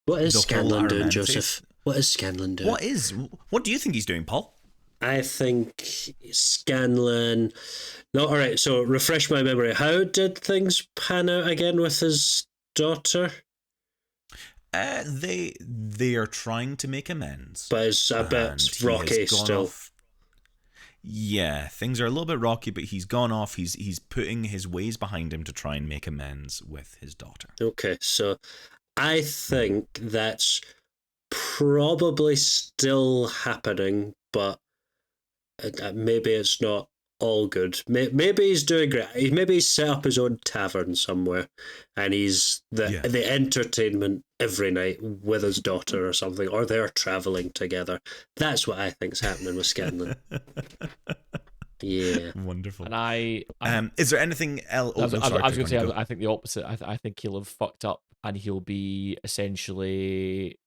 What is Scanlan doing, Joseph? What is Scanlan doing? What do you think he's doing, Paul? I think Scanlan... No, all right, so refresh my memory. How did things pan out again with his daughter? They are trying to make amends. But it's a bit rocky still. Yeah, things are a little bit rocky, but he's gone off. He's putting his ways behind him to try and make amends with his daughter. Okay, so I think that's probably still happening, but maybe it's not all good. Maybe he's doing great. Maybe he's set up his own tavern somewhere, and he's the entertainment every night with his daughter or something, or they're traveling together. That's what I think's happening with Scanlan. Yeah, wonderful. And I is there anything else? I was going to say, I think the opposite. I think he'll have fucked up, and he'll be essentially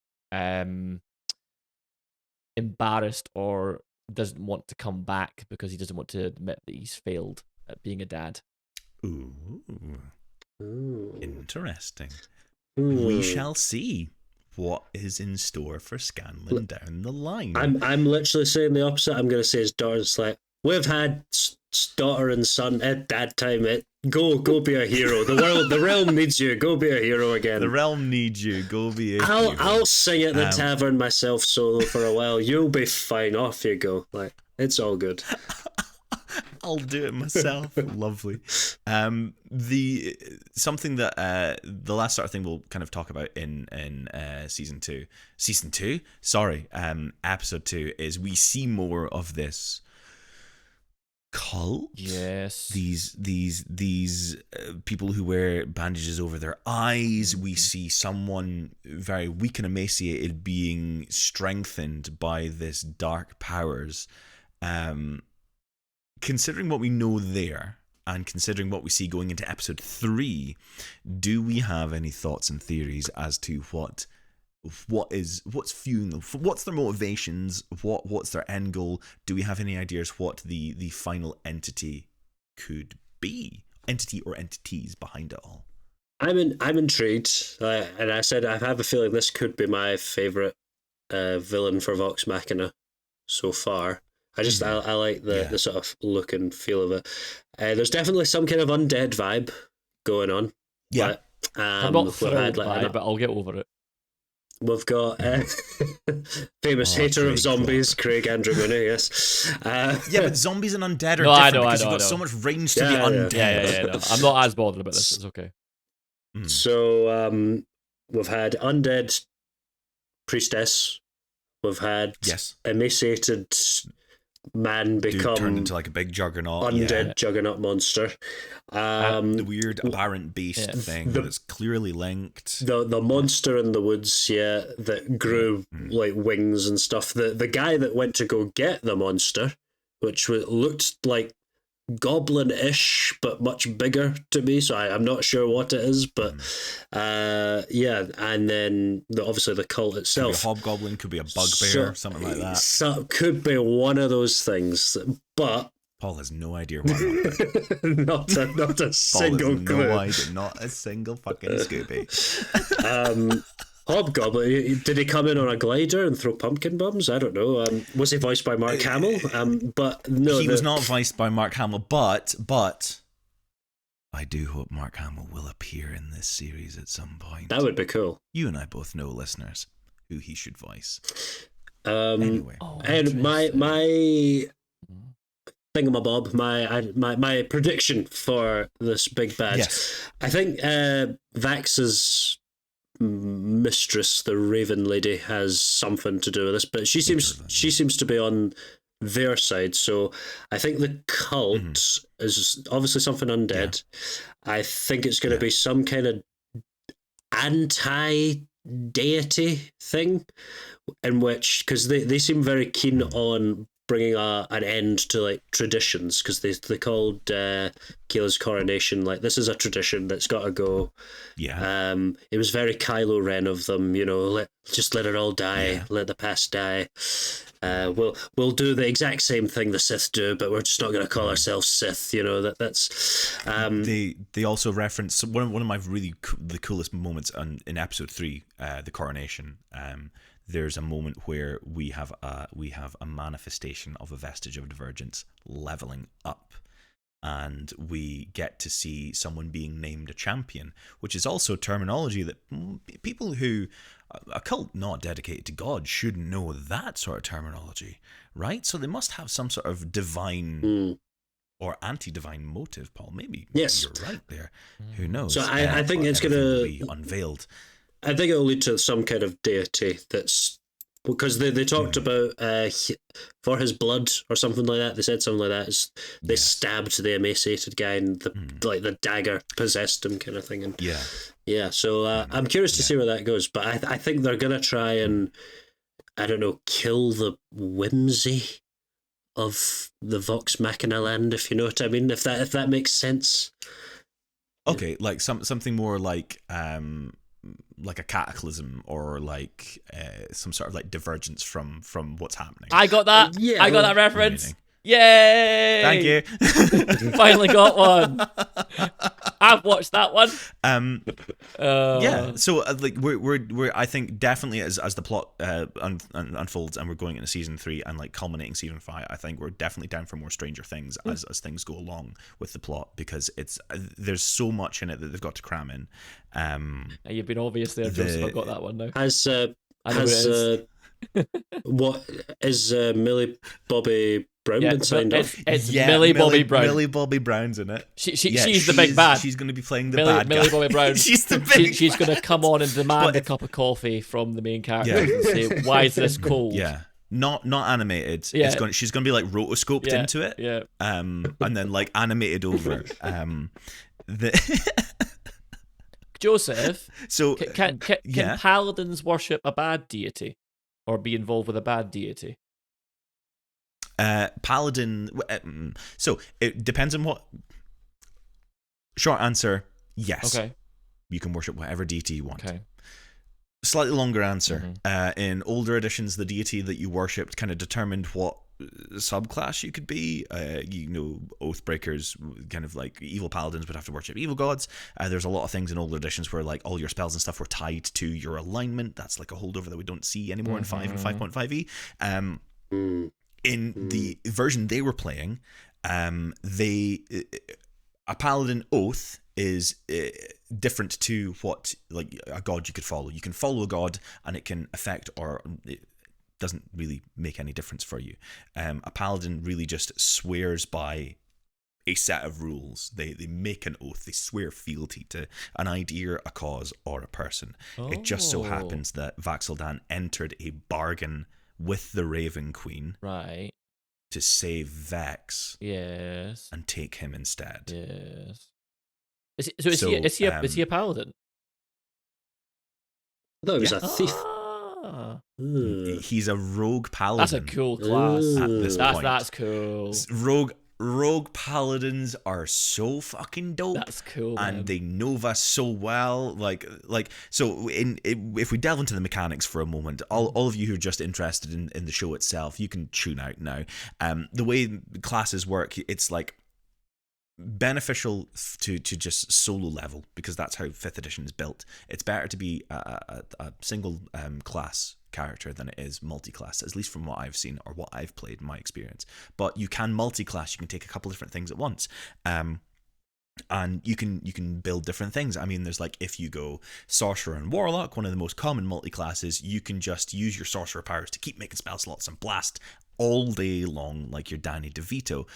embarrassed or doesn't want to come back because he doesn't want to admit that he's failed at being a dad. Ooh. Interesting. We shall see what is in store for Scanlan down the line. I'm literally saying the opposite. I'm going to say his daughter's like, we've had daughter and son at dad time. Go be a hero. The realm needs you. Go be a hero again. The realm needs you. Go be a hero. I'll sing at the tavern myself solo for a while. You'll be fine. Off you go. Like, it's all good. I'll do it myself. Lovely. Something that the last sort of thing we'll kind of talk about in season 2, episode 2, is we see more of this cult. Yes. These people who wear bandages over their eyes. We see someone very weak and emaciated being strengthened by this dark powers. Considering what we know there, and considering what we see going into episode 3, do we have any thoughts and theories as to what's fueling them? What's their motivations? What's their end goal? Do we have any ideas what the final entity could be? Entity or entities behind it all? I'm intrigued, and I said I have a feeling this could be my favorite villain for Vox Machina so far. I like the sort of look and feel of it. There's definitely some kind of undead vibe going on. Yeah, but, I'm not thrilled by it, but I'll get over it. We've got famous hater of zombies, Craig Andrew Mooney. Yes. Yeah, but zombies and undead are different because you've got so much range to be undead. Yeah. No. I'm not as bothered about this. It's okay. So we've had undead priestess. We've had emaciated man become turned into like a big juggernaut, undead juggernaut monster. The weird aberrant beast thing that's clearly linked. The monster in the woods, that grew like wings and stuff. The guy that went to go get the monster, which looked like goblin-ish but much bigger to me, so I'm not sure what it is, but and then obviously the cult itself, could be a hobgoblin, could be a bugbear, something like that. So could be one of those things, but Paul has no idea what I'm not a single clue. No idea, not a single fucking Scooby. Hobgoblin, did he come in on a glider and throw pumpkin bombs? I don't know. Was he voiced by Mark Hamill? But no, he was not voiced by Mark Hamill. But I do hope Mark Hamill will appear in this series at some point. That would be cool. You and I both know, listeners, who he should voice. Anyway, and my thingamabob, my prediction for this big bad. Yes. I think Vax's mistress, the Raven Lady, has something to do with this, but she seems to be on their side. So I think the cult is obviously something undead. Yeah. I think it's going to be some kind of anti-deity thing, in which, because they seem very keen on bringing an end to like traditions, because they called Kayla's coronation like, this is a tradition that's got to go. Yeah. It was very Kylo Ren of them, let it all die, let the past die. We'll do the exact same thing the Sith do, but we're just not going to call ourselves Sith. That's. They also reference one of my really the coolest moments in episode 3, the coronation. There's a moment where we have a manifestation of a vestige of divergence leveling up, and we get to see someone being named a champion, which is also terminology that people who a cult not dedicated to God should know that sort of terminology, right? So they must have some sort of divine or anti-divine motive, Paul. Maybe you're right there. Who knows? So I think it's going to be unveiled. I think it'll lead to some kind of deity that's, because they talked about for his blood or something like that. They said something like that. They stabbed the emaciated guy and the dagger possessed him, kind of thing. And so I'm curious to see where that goes. But I think they're gonna try and, I don't know, kill the whimsy of the Vox Machina land, if you know what I mean. If that makes sense. Okay, like something more like a cataclysm, or like some sort of like divergence from what's happening. I got that. I got that reference. Amazing. Yay! Thank you. Finally got one. I've watched that one. Yeah. So like we're I think definitely as the plot unfolds and we're going into season 3 and like culminating season 5, I think we're definitely down for more Stranger Things as things go along with the plot, because there's so much in it that they've got to cram in. You've been obvious there, Joseph. I've got that one now. What is Millie Bobby Brown been signed off? It's Millie Bobby Brown. Millie Bobby Brown's in it. She's the big bad. She's going to be playing the bad guy. Millie Bobby Brown. She's the big She's going to come on and demand a cup of coffee from the main character and say, "Why is this cold?" Yeah. Not animated. Yeah. She's going to be like rotoscoped into it. Yeah. And then like animated over. Joseph. So can paladins worship a bad deity or be involved with a bad deity? Paladin. So it depends on what. Short answer: yes. Okay. You can worship whatever deity you want. Okay. Slightly longer answer. In older editions, the deity that you worshipped kind of determined what subclass you could be. Oathbreakers, kind of like evil paladins would have to worship evil gods. There's a lot of things in older editions where like all your spells and stuff were tied to your alignment. That's like a holdover that we don't see anymore in 5 and 5.5e. In the version they were playing, a paladin oath is different to what like a god you could follow. You can follow a god and it can affect, or it doesn't really make any difference for you. A paladin really just swears by a set of rules. They make an oath. They swear fealty to an idea, a cause, or a person. It just so happens that Vax'ildan entered a bargain with the Raven Queen, right, to save Vex. Yes. And take him instead. Yes. Is he a paladin? No, he was a thief. He's a rogue paladin. That's a cool class. At this point. That's cool. Rogue paladins are so fucking dope. That's cool, and man. they Nova so well. If we delve into the mechanics for a moment, all of you who are just interested in the show itself, you can tune out now. The way classes work, it's like beneficial to just solo level, because that's how 5th edition is built. It's better to be a single class character than it is multi-class, at least from what I've seen or what I've played in my experience. But you can multi-class. You can take a couple different things at once. And you can build different things. I mean, there's like, if you go Sorcerer and Warlock, one of the most common multi-classes, you can just use your Sorcerer powers to keep making spell slots and blast all day long, like your Danny DeVito.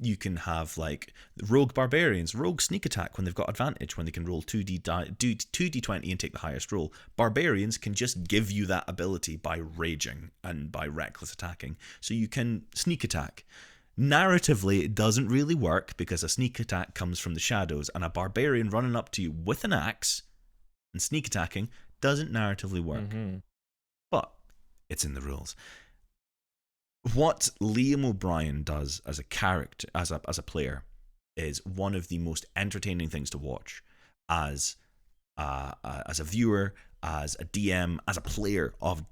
You can have like Rogue Barbarians, Rogue Sneak Attack when they've got advantage, when they can roll 2d20 and take the highest roll. Barbarians can just give you that ability by raging and by reckless attacking. So you can sneak attack. Narratively, it doesn't really work because a sneak attack comes from the shadows, and a barbarian running up to you with an axe and sneak attacking doesn't narratively work. But it's in the rules. What Liam O'Brien does as a character, as a player, is one of the most entertaining things to watch as a viewer, as a DM, as a player of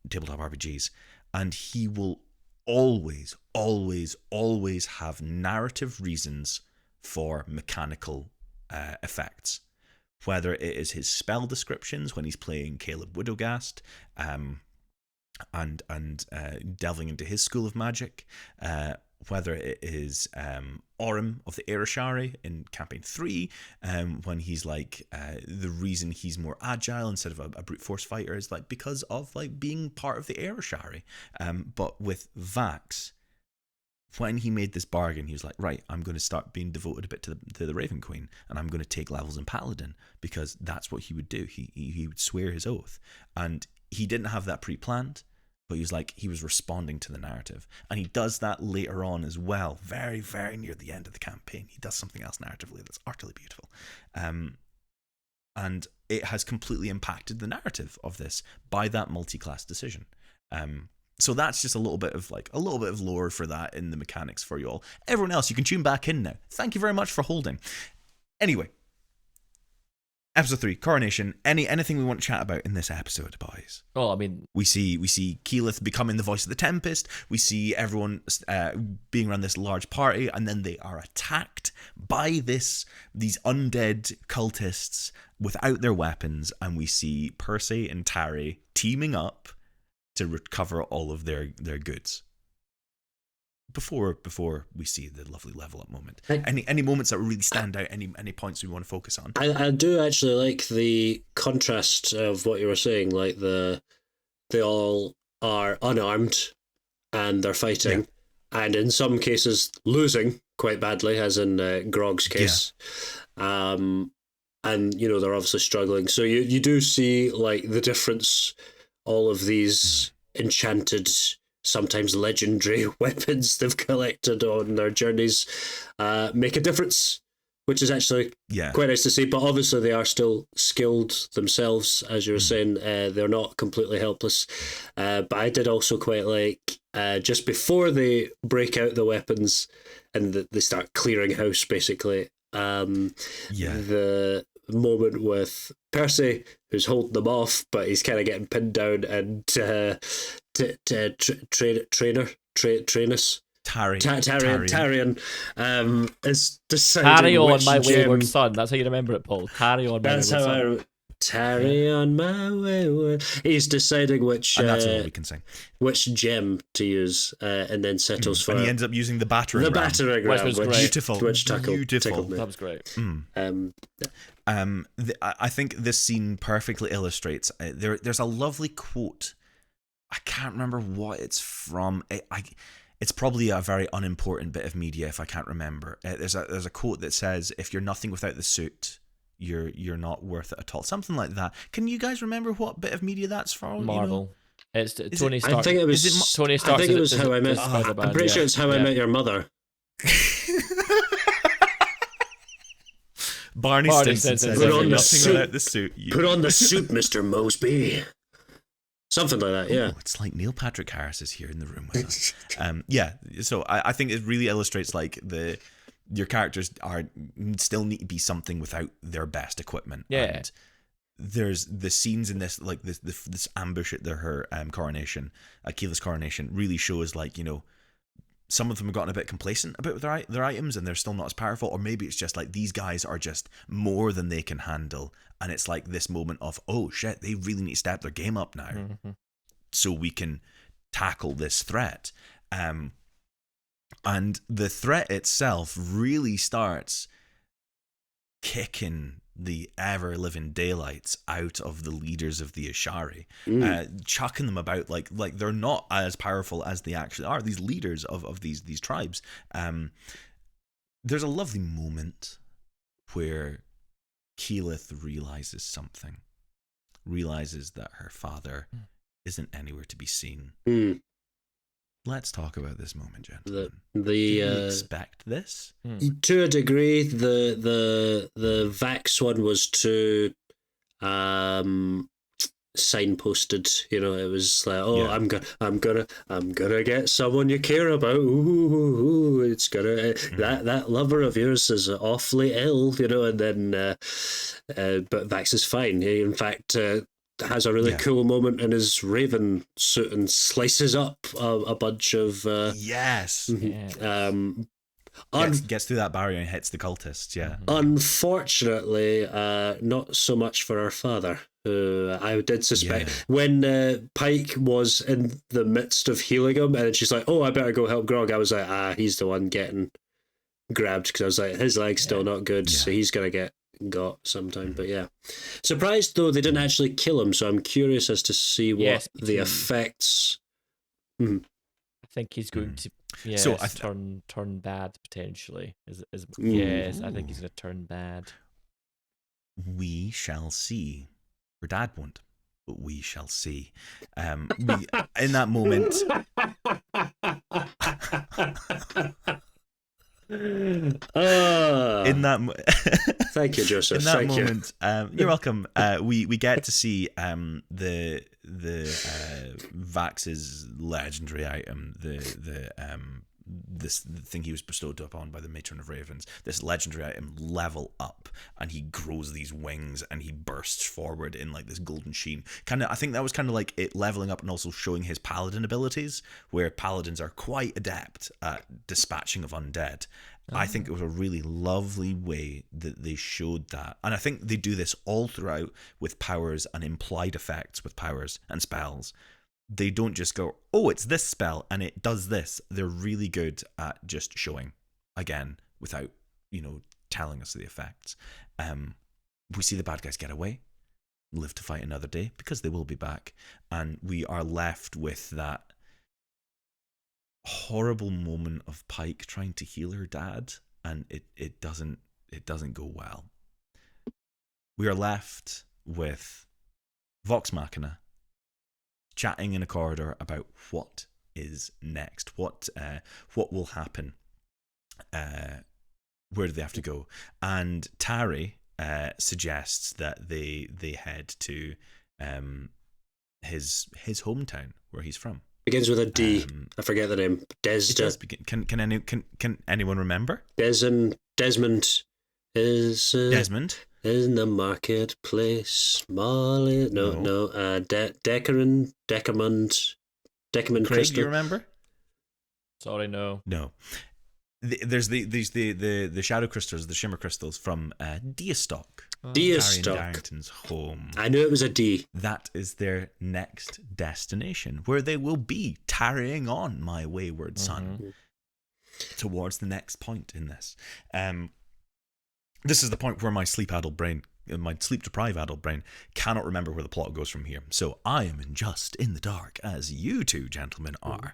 tabletop RPGs, and he will always have narrative reasons for mechanical effects. Whether it is his spell descriptions when he's playing Caleb Widogast, and delving into his school of magic, whether it is Orym of the Aeroshari in Campaign 3, when he's like, the reason he's more agile instead of a brute force fighter is like because of like being part of the Aeroshari. But with Vax, when he made this bargain, he was like, right, I'm going to start being devoted a bit to the Raven Queen, and I'm going to take levels in Paladin, because that's what he would do. He would swear his oath, and he didn't have that pre-planned. But he was responding to the narrative. And he does that later on as well, very, very near the end of the campaign. He does something else narratively that's utterly beautiful. And it has completely impacted the narrative of this by that multi-class decision. So that's just a little bit of lore for that in the mechanics for you all. Everyone else, you can tune back in now. Thank you very much for holding. Anyway, Episode 3, Coronation. Anything we want to chat about in this episode, boys? Oh, I mean, we see Keyleth becoming the voice of the Tempest. We see everyone being around this large party, and then they are attacked by these undead cultists without their weapons, and we see Percy and Tari teaming up to recover all of their goods. Before we see the lovely level up moment, any moments that really stand out, any points we want to focus on? I do actually like the contrast of what you were saying, like they all are unarmed and they're fighting, and in some cases losing quite badly, as in Grog's case. And, you know, they're obviously struggling. So you do see, like, the difference all of these enchanted, sometimes legendary weapons they've collected on their journeys make a difference, which is actually quite nice to see. But obviously they are still skilled themselves, as you were saying. They're not completely helpless. But I did also quite like, just before they break out the weapons and they start clearing house, basically, the moment with Percy, who's holding them off, but he's kind of getting pinned down, and Tarion, is deciding Carry on, which my gem... wayward son. That's how you remember it, Paul. Carry on, my wayward son. Tarry on my wayward. He's deciding which, and that's all we can sing, which gem to use, and then settles for. And he ends up using the battering ram. Battering ram, which was great. Beautiful, which tickled me. That was great. I think this scene perfectly illustrates. There's a lovely quote. I can't remember what it's from. It's probably a very unimportant bit of media if I can't remember. There's a quote that says, "If you're nothing without the suit, you're not worth it at all." Something like that. Can you guys remember what bit of media that's from? Marvel. You know? It's Tony Stark. I think it was Tony Stark. I think it was How I Met. I'm pretty sure it's How I Met Your Mother. Barney Stinson says, "Put on the nothing suit. without the suit. Put on the suit, Mr. Mosby." Something like that, yeah. Oh, it's like Neil Patrick Harris is here in the room with us. So I think it really illustrates, like, your characters still need to be something without their best equipment. Yeah. And there's the scenes in this, like this ambush at her coronation, Akila's coronation, really shows, like, you know, some of them have gotten a bit complacent about their items and they're still not as powerful, or maybe it's just like these guys are just more than they can handle, and it's like this moment of, oh shit, they really need to step their game up now, so we can tackle this threat. And the threat itself really starts kicking the ever-living daylights out of the leaders of the Ashari, chucking them about like they're not as powerful as they actually are, these leaders of these tribes. There's a lovely moment where Keyleth realizes that her father isn't anywhere to be seen. Let's talk about this moment, gentlemen. Did you expect this? To a degree, the Vax one was too signposted. You know, it was like, I'm gonna get someone you care about. Ooh, it's gonna that lover of yours is awfully ill. You know, and then but Vax is fine. He, in fact, has a really cool moment in his raven suit and slices up a bunch of gets through that barrier and hits the cultists. Unfortunately, not so much for our father, who I did suspect when Pike was in the midst of healing him, and she's like, "Oh, I better go help Grog." I was like, he's the one getting grabbed, because I was like, his leg's still not good, so he's gonna get got sometime. But surprised though they didn't actually kill him, so I'm curious as to see what the effects. I think he's going to turn bad potentially. Yes, I think he's going to turn bad. We shall see. Her dad won't, but we shall see. In that moment. Thank you, Joseph. In that moment, you're welcome. We get to see the Vax's legendary item, this thing he was bestowed upon by the Matron of Ravens. This legendary item level up, and he grows these wings, and he bursts forward in like this golden sheen. I think that was kind of like it leveling up and also showing his paladin abilities, where paladins are quite adept at dispatching of undead. I think it was a really lovely way that they showed that. And I think they do this all throughout with powers and implied effects with powers and spells. They don't just go, oh, it's this spell and it does this. They're really good at just showing, again, without, telling us the effects. We see the bad guys get away, live to fight another day, because they will be back. And we are left with that horrible moment of Pike trying to heal her dad, and it doesn't go well. We are left with Vox Machina chatting in a corridor about what is next, what will happen, where do they have to go, and Tari suggests that they head to his hometown where he's from. Begins with a D. I forget the name. It does begin. Can anyone remember? Desmond is Desmond in the marketplace. Molly, no. Decamond Craig, crystal. do you remember? Sorry, no. There's the shadow crystals, the shimmer crystals from Deastock. Deastock. Darrington's home. I knew it was a D. That is their next destination, where they will be tarrying on, my wayward son, towards the next point in this. This is the point where my sleep-deprived adult brain cannot remember where the plot goes from here. So I am just in the dark, as you two gentlemen are.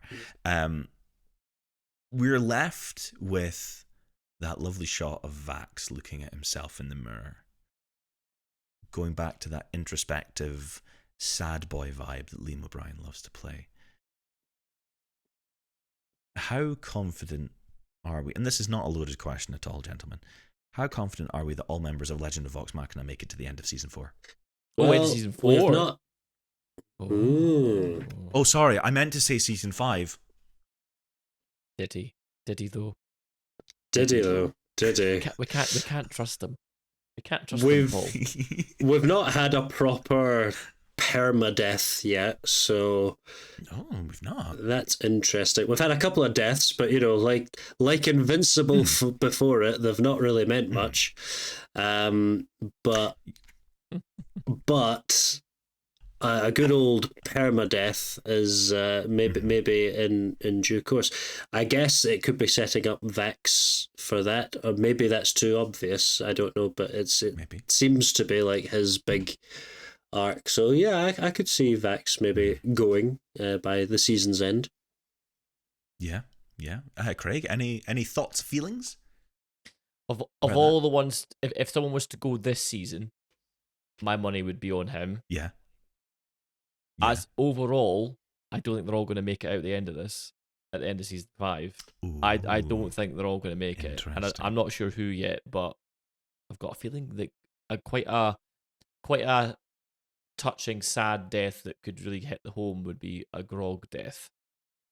We're left with that lovely shot of Vax looking at himself in the mirror, going back to that introspective, sad boy vibe that Liam O'Brien loves to play. How confident are we? And this is not a loaded question at all, gentlemen. How confident are we that all members of Legend of Vox Machina make it to the end of season 4? Into season 4? Not. Oh, sorry. I meant to say season 5. Did he though? Did he? We can't trust him. We can't trust him, Paul. We've not had a proper permadeath yet, so no, we've not. That's interesting. We've had a couple of deaths, but like Invincible before it, they've not really meant much. But a good old permadeath is maybe in due course. I guess it could be setting up Vex for that, or maybe that's too obvious. I don't know, but it seems to be like his big arc. So yeah, I could see Vex maybe going by the season's end. Yeah. Craig, any thoughts, feelings? Of all the ones, if someone was to go this season, my money would be on him. Yeah. As overall, I don't think they're all going to make it out at the end of this. At the end of season 5, I don't think they're all going to make it, and I'm not sure who yet. But I've got a feeling that quite a touching, sad death that could really hit the home would be a Grog death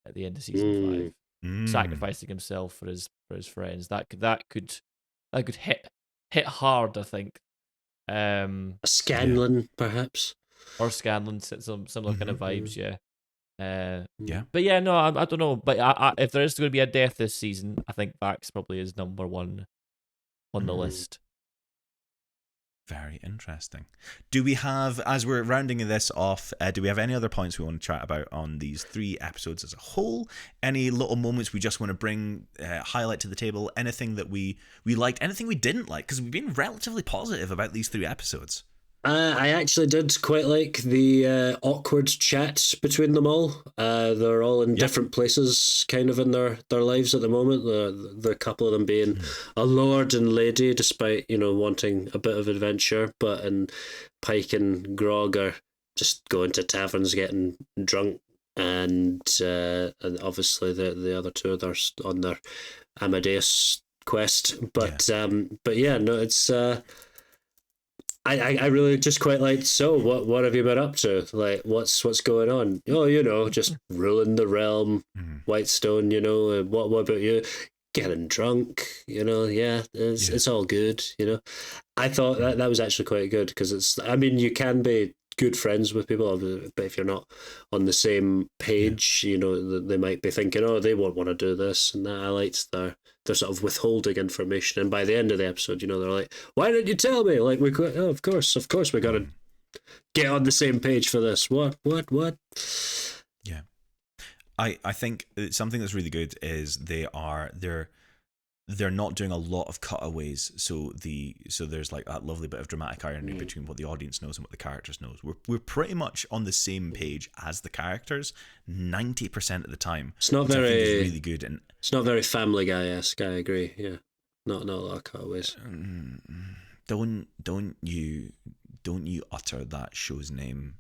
at the end of season 5, sacrificing himself for his friends. That could hit hard, I think. A Scanlan, perhaps. Or Scanlan, some similar kind of vibes, yeah. Yeah. But yeah, no, I don't know. But if there is going to be a death this season, I think Vax probably is number 1 on the list. Very interesting. Do we have, as we're rounding this off, do we have any other points we want to chat about on these 3 episodes as a whole? Any little moments we just want to bring, highlight to the table? Anything that we liked? Anything we didn't like? Because we've been relatively positive about these 3 episodes. I actually did quite like the awkward chat between them all. They're all in different places kind of in their lives at the moment. The couple of them being a lord and lady, despite, wanting a bit of adventure. But Pike and Grog are just going to taverns, getting drunk. And obviously the other two are on their Amadeus quest. But yeah, no, it's... I really just quite liked. So what have you been up to? Like what's going on? Oh, just ruling the realm, Whitestone. What about you? Getting drunk. It's all good. I thought that was actually quite good because you can be good friends with people, but if you're not on the same page, they might be thinking, oh, they won't want to do this and that. I liked their sort of withholding information, and by the end of the episode, they're like, why didn't you tell me? Like, of course we got to get on the same page for this. What? Yeah, I think something that's really good is they're they're not doing a lot of cutaways, so there's like that lovely bit of dramatic irony between what the audience knows and what the characters knows. We're pretty much on the same page as the characters 90% of the time. It's not very is really good, and it's not very Family Guy-esque. I agree. Yeah, not a lot of cutaways. Don't you utter that show's name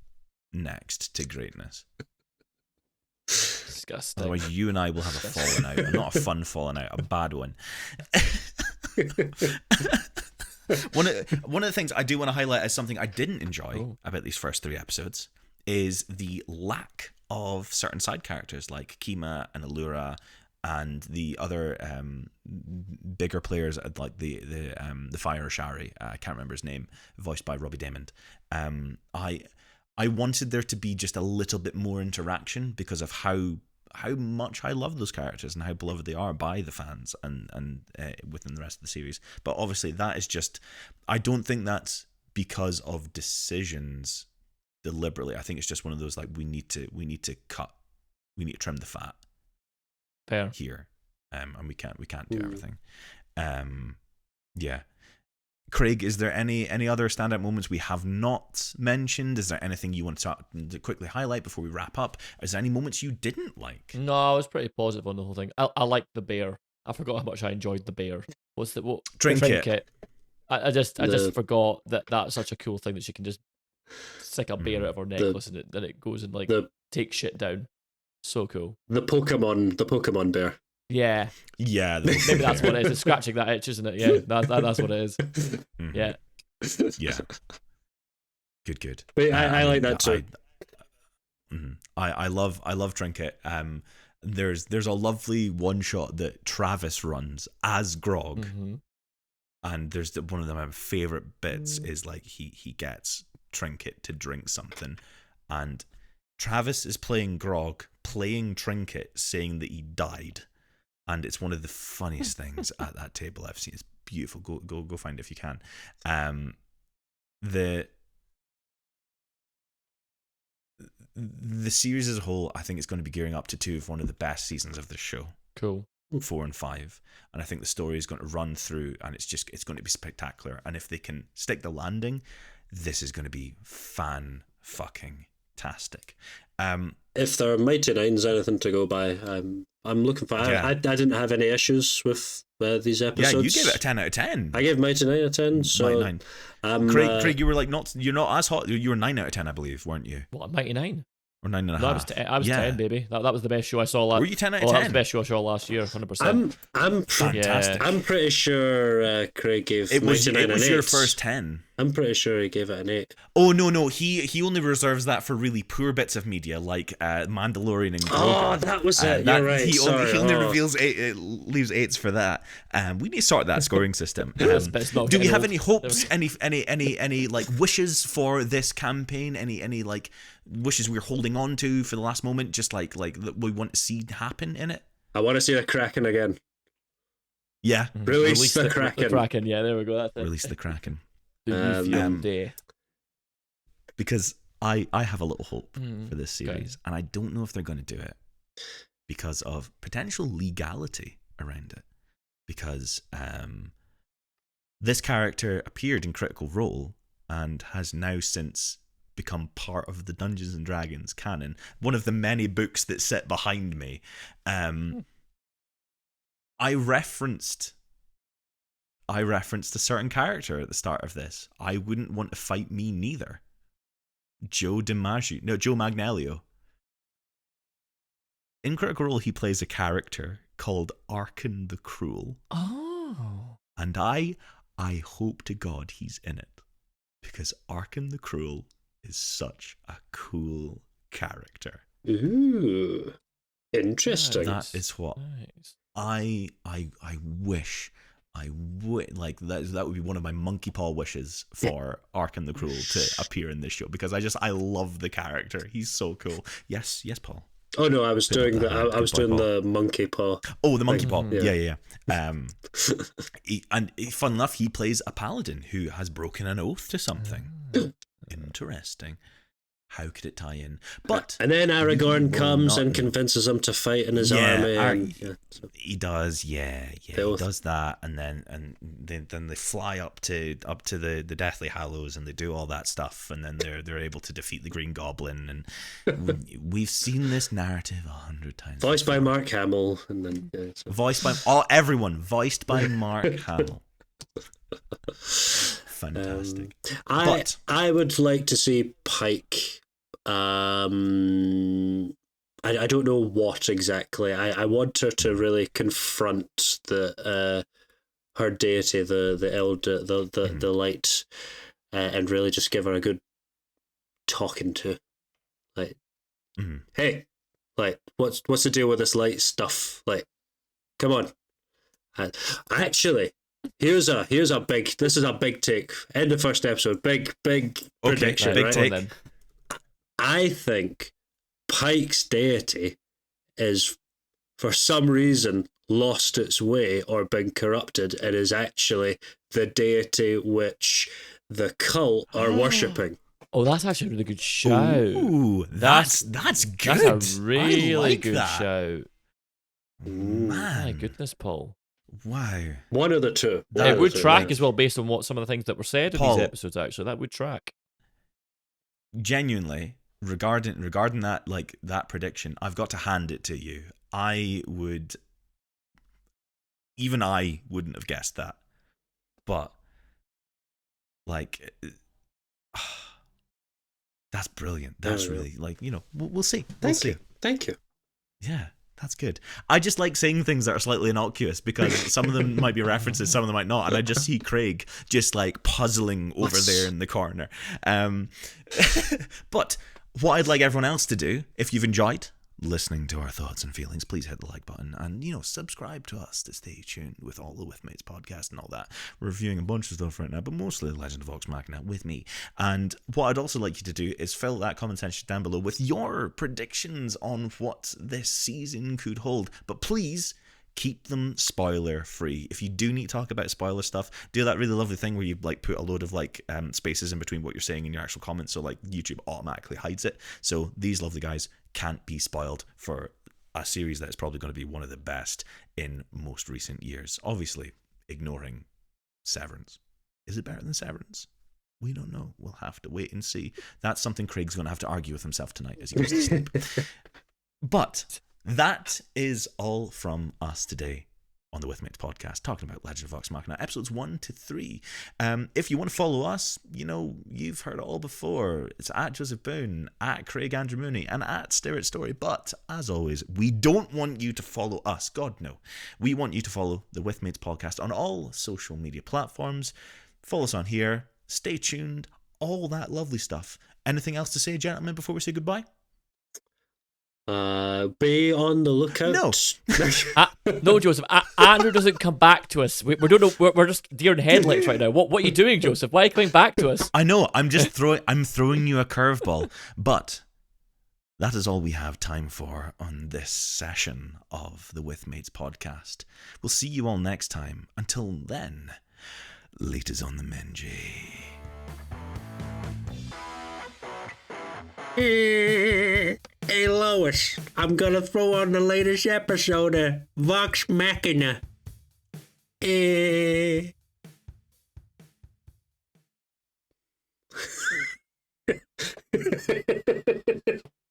next to greatness. Disgusting. Otherwise, you and I will have a falling out. Not a fun falling out, a bad one. One of the things I do want to highlight as something I didn't enjoy about these first 3 episodes is the lack of certain side characters like Kima and Allura and the other bigger players like the Fire Shari. I can't remember his name, voiced by Robbie Daymond. I wanted there to be just a little bit more interaction because of how much I love those characters and how beloved they are by the fans and within the rest of the series. But obviously that is just, I don't think that's because of decisions deliberately. I think it's just one of those like we need to trim the fat. Fair. Here. And we can't do everything. Yeah. Craig, is there any other standout moments we have not mentioned? Is there anything you want to quickly highlight before we wrap up? Is there any moments you didn't like? No, I was pretty positive on the whole thing. I liked the bear. I forgot how much I enjoyed the bear. Trinket. I just forgot that that's such a cool thing that she can just stick a bear out of her necklace and it goes and like takes shit down. So cool. The Pokemon bear. Yeah. Yeah. Maybe that's what it is. It's scratching that itch, isn't it? Yeah, that's what it is. Mm-hmm. Yeah. Yeah. Good. Wait, I like that too. I love Trinket. There's a lovely one shot that Travis runs as Grog, and there's one of my favorite bits is like he gets Trinket to drink something, and Travis is playing Grog, playing Trinket, saying that he died. And it's one of the funniest things at that table I've seen. It's beautiful. Go find it if you can. The series as a whole, I think it's going to be gearing up to 2 of one of the best seasons of this show. Cool. 4 and 5, and I think the story is going to run through, and it's going to be spectacular. And if they can stick the landing, this is going to be fan-fucking-tastic. If there are Mighty Nines, anything to go by, I'm looking for. Yeah. I didn't have any issues with these episodes. Yeah, you gave it a 10 out of 10. I gave Mighty 9 a 10. So, Mighty 9. Craig, you were like you're not as hot. You were 9 out of 10, I believe, weren't you? What, Mighty 9? Or 9.5? No, I was 10, baby. That was the best show I saw last. Were you 10 out of 10? That was the best show I saw last year, 100%. I'm fantastic. I'm pretty sure Craig gave Mighty 9 an 8. It was your first 10. I'm pretty sure he gave it an 8. Oh no, he only reserves that for really poor bits of media like Mandalorian and Grogu. Oh, that was it. You're right. He only reveals leaves 8s for that. We need to sort that scoring system. Do we have any hopes? Any like wishes for this campaign? Any like wishes we're holding on to for the last moment? Just like that we want to see happen in it. I want to see the Kraken again. Yeah, release the Kraken. The Kraken. Yeah, there we go. That's it. Release the Kraken. Because I have a little hope for this series, and I don't know if they're going to do it because of potential legality around it. Because this character appeared in Critical Role and has now since become part of the Dungeons and Dragons canon, one of the many books that sit behind me. I referenced a certain character at the start of this. I wouldn't want to fight me neither. Joe Magnelio. In Critical Role, he plays a character called Arkin the Cruel. Oh. And I hope to God he's in it. Because Arkin the Cruel is such a cool character. Ooh. Interesting. That is what I wish. I would like that would be one of my monkey paw wishes for Arkin the Cruel to appear in this show, because I love the character. He's so cool. Yes, Paul. Oh no, I was doing the monkey paw. Oh, the monkey paw. Yeah. Fun enough, he plays a paladin who has broken an oath to something. Interesting. How could it tie in? But and then Aragorn comes and convinces him to fight in his army. He does, he does that, and then they fly up to the Deathly Hallows, and they do all that stuff, and then they're able to defeat the Green Goblin, and we've seen this narrative 100 times. Voiced by Mark Hamill, and then voiced by everyone, voiced by Mark Hamill. Fantastic. I would like to see Pike. I don't know what exactly. I want her to really confront her deity, the elder, the light, and really just give her a good talking to. Like, hey, like, what's the deal with this light stuff? Like, come on. Actually, here's a big. This is a big take. End of first episode. Big prediction. Big right? take. I think Pike's deity is, for some reason, lost its way or been corrupted, and is actually the deity which the cult are worshipping. Oh, that's actually a really good shout. Ooh, that's good. That's a really good shout. Man. My goodness, Paul. Wow. One of the two. It would track as well based on what some of the things that were said in these episodes, actually. That would track. Genuinely, regarding that, like, that prediction, I've got to hand it to you. Even I wouldn't have guessed that. But, like, that's brilliant. That's really, like, we'll see. Thank you. Yeah, that's good. I just like saying things that are slightly innocuous, because some of them might be references, some of them might not, and I just see Craig just, like, puzzling over there in the corner. But what I'd like everyone else to do, if you've enjoyed listening to our thoughts and feelings, please hit the like button and subscribe to us to stay tuned with all the Withmates podcast and all that. We're reviewing a bunch of stuff right now, but mostly the Legend of Vox Machina with me. And what I'd also like you to do is fill that comment section down below with your predictions on what this season could hold. But please keep them spoiler free. If you do need to talk about spoiler stuff, do that really lovely thing where you, like, put a load of, like, spaces in between what you're saying and your actual comments, so, like, YouTube automatically hides it. So these lovely guys can't be spoiled for a series that is probably going to be one of the best in most recent years. Obviously, ignoring Severance. Is it better than Severance? We don't know. We'll have to wait and see. That's something Craig's going to have to argue with himself tonight as he goes to sleep. But that is all from us today on the Withmates podcast, talking about Legend of Vox Machina, episodes 1 to 3. If you want to follow us, you've heard it all before. It's at Joseph Boone, at Craig Andrew Mooney, and at Stare It Story. But, as always, we don't want you to follow us. God, no. We want you to follow the Withmates podcast on all social media platforms. Follow us on here. Stay tuned. All that lovely stuff. Anything else to say, gentlemen, before we say goodbye? Be on the lookout. No, Joseph. Andrew doesn't come back to us. We're just deer in headlights right now. What are you doing, Joseph? Why are you coming back to us? I know. I'm throwing you a curveball. But that is all we have time for on this session of the Withmates podcast. We'll see you all next time. Until then, laters on the Menji. Hey Lois, I'm gonna throw on the latest episode of Vox Machina.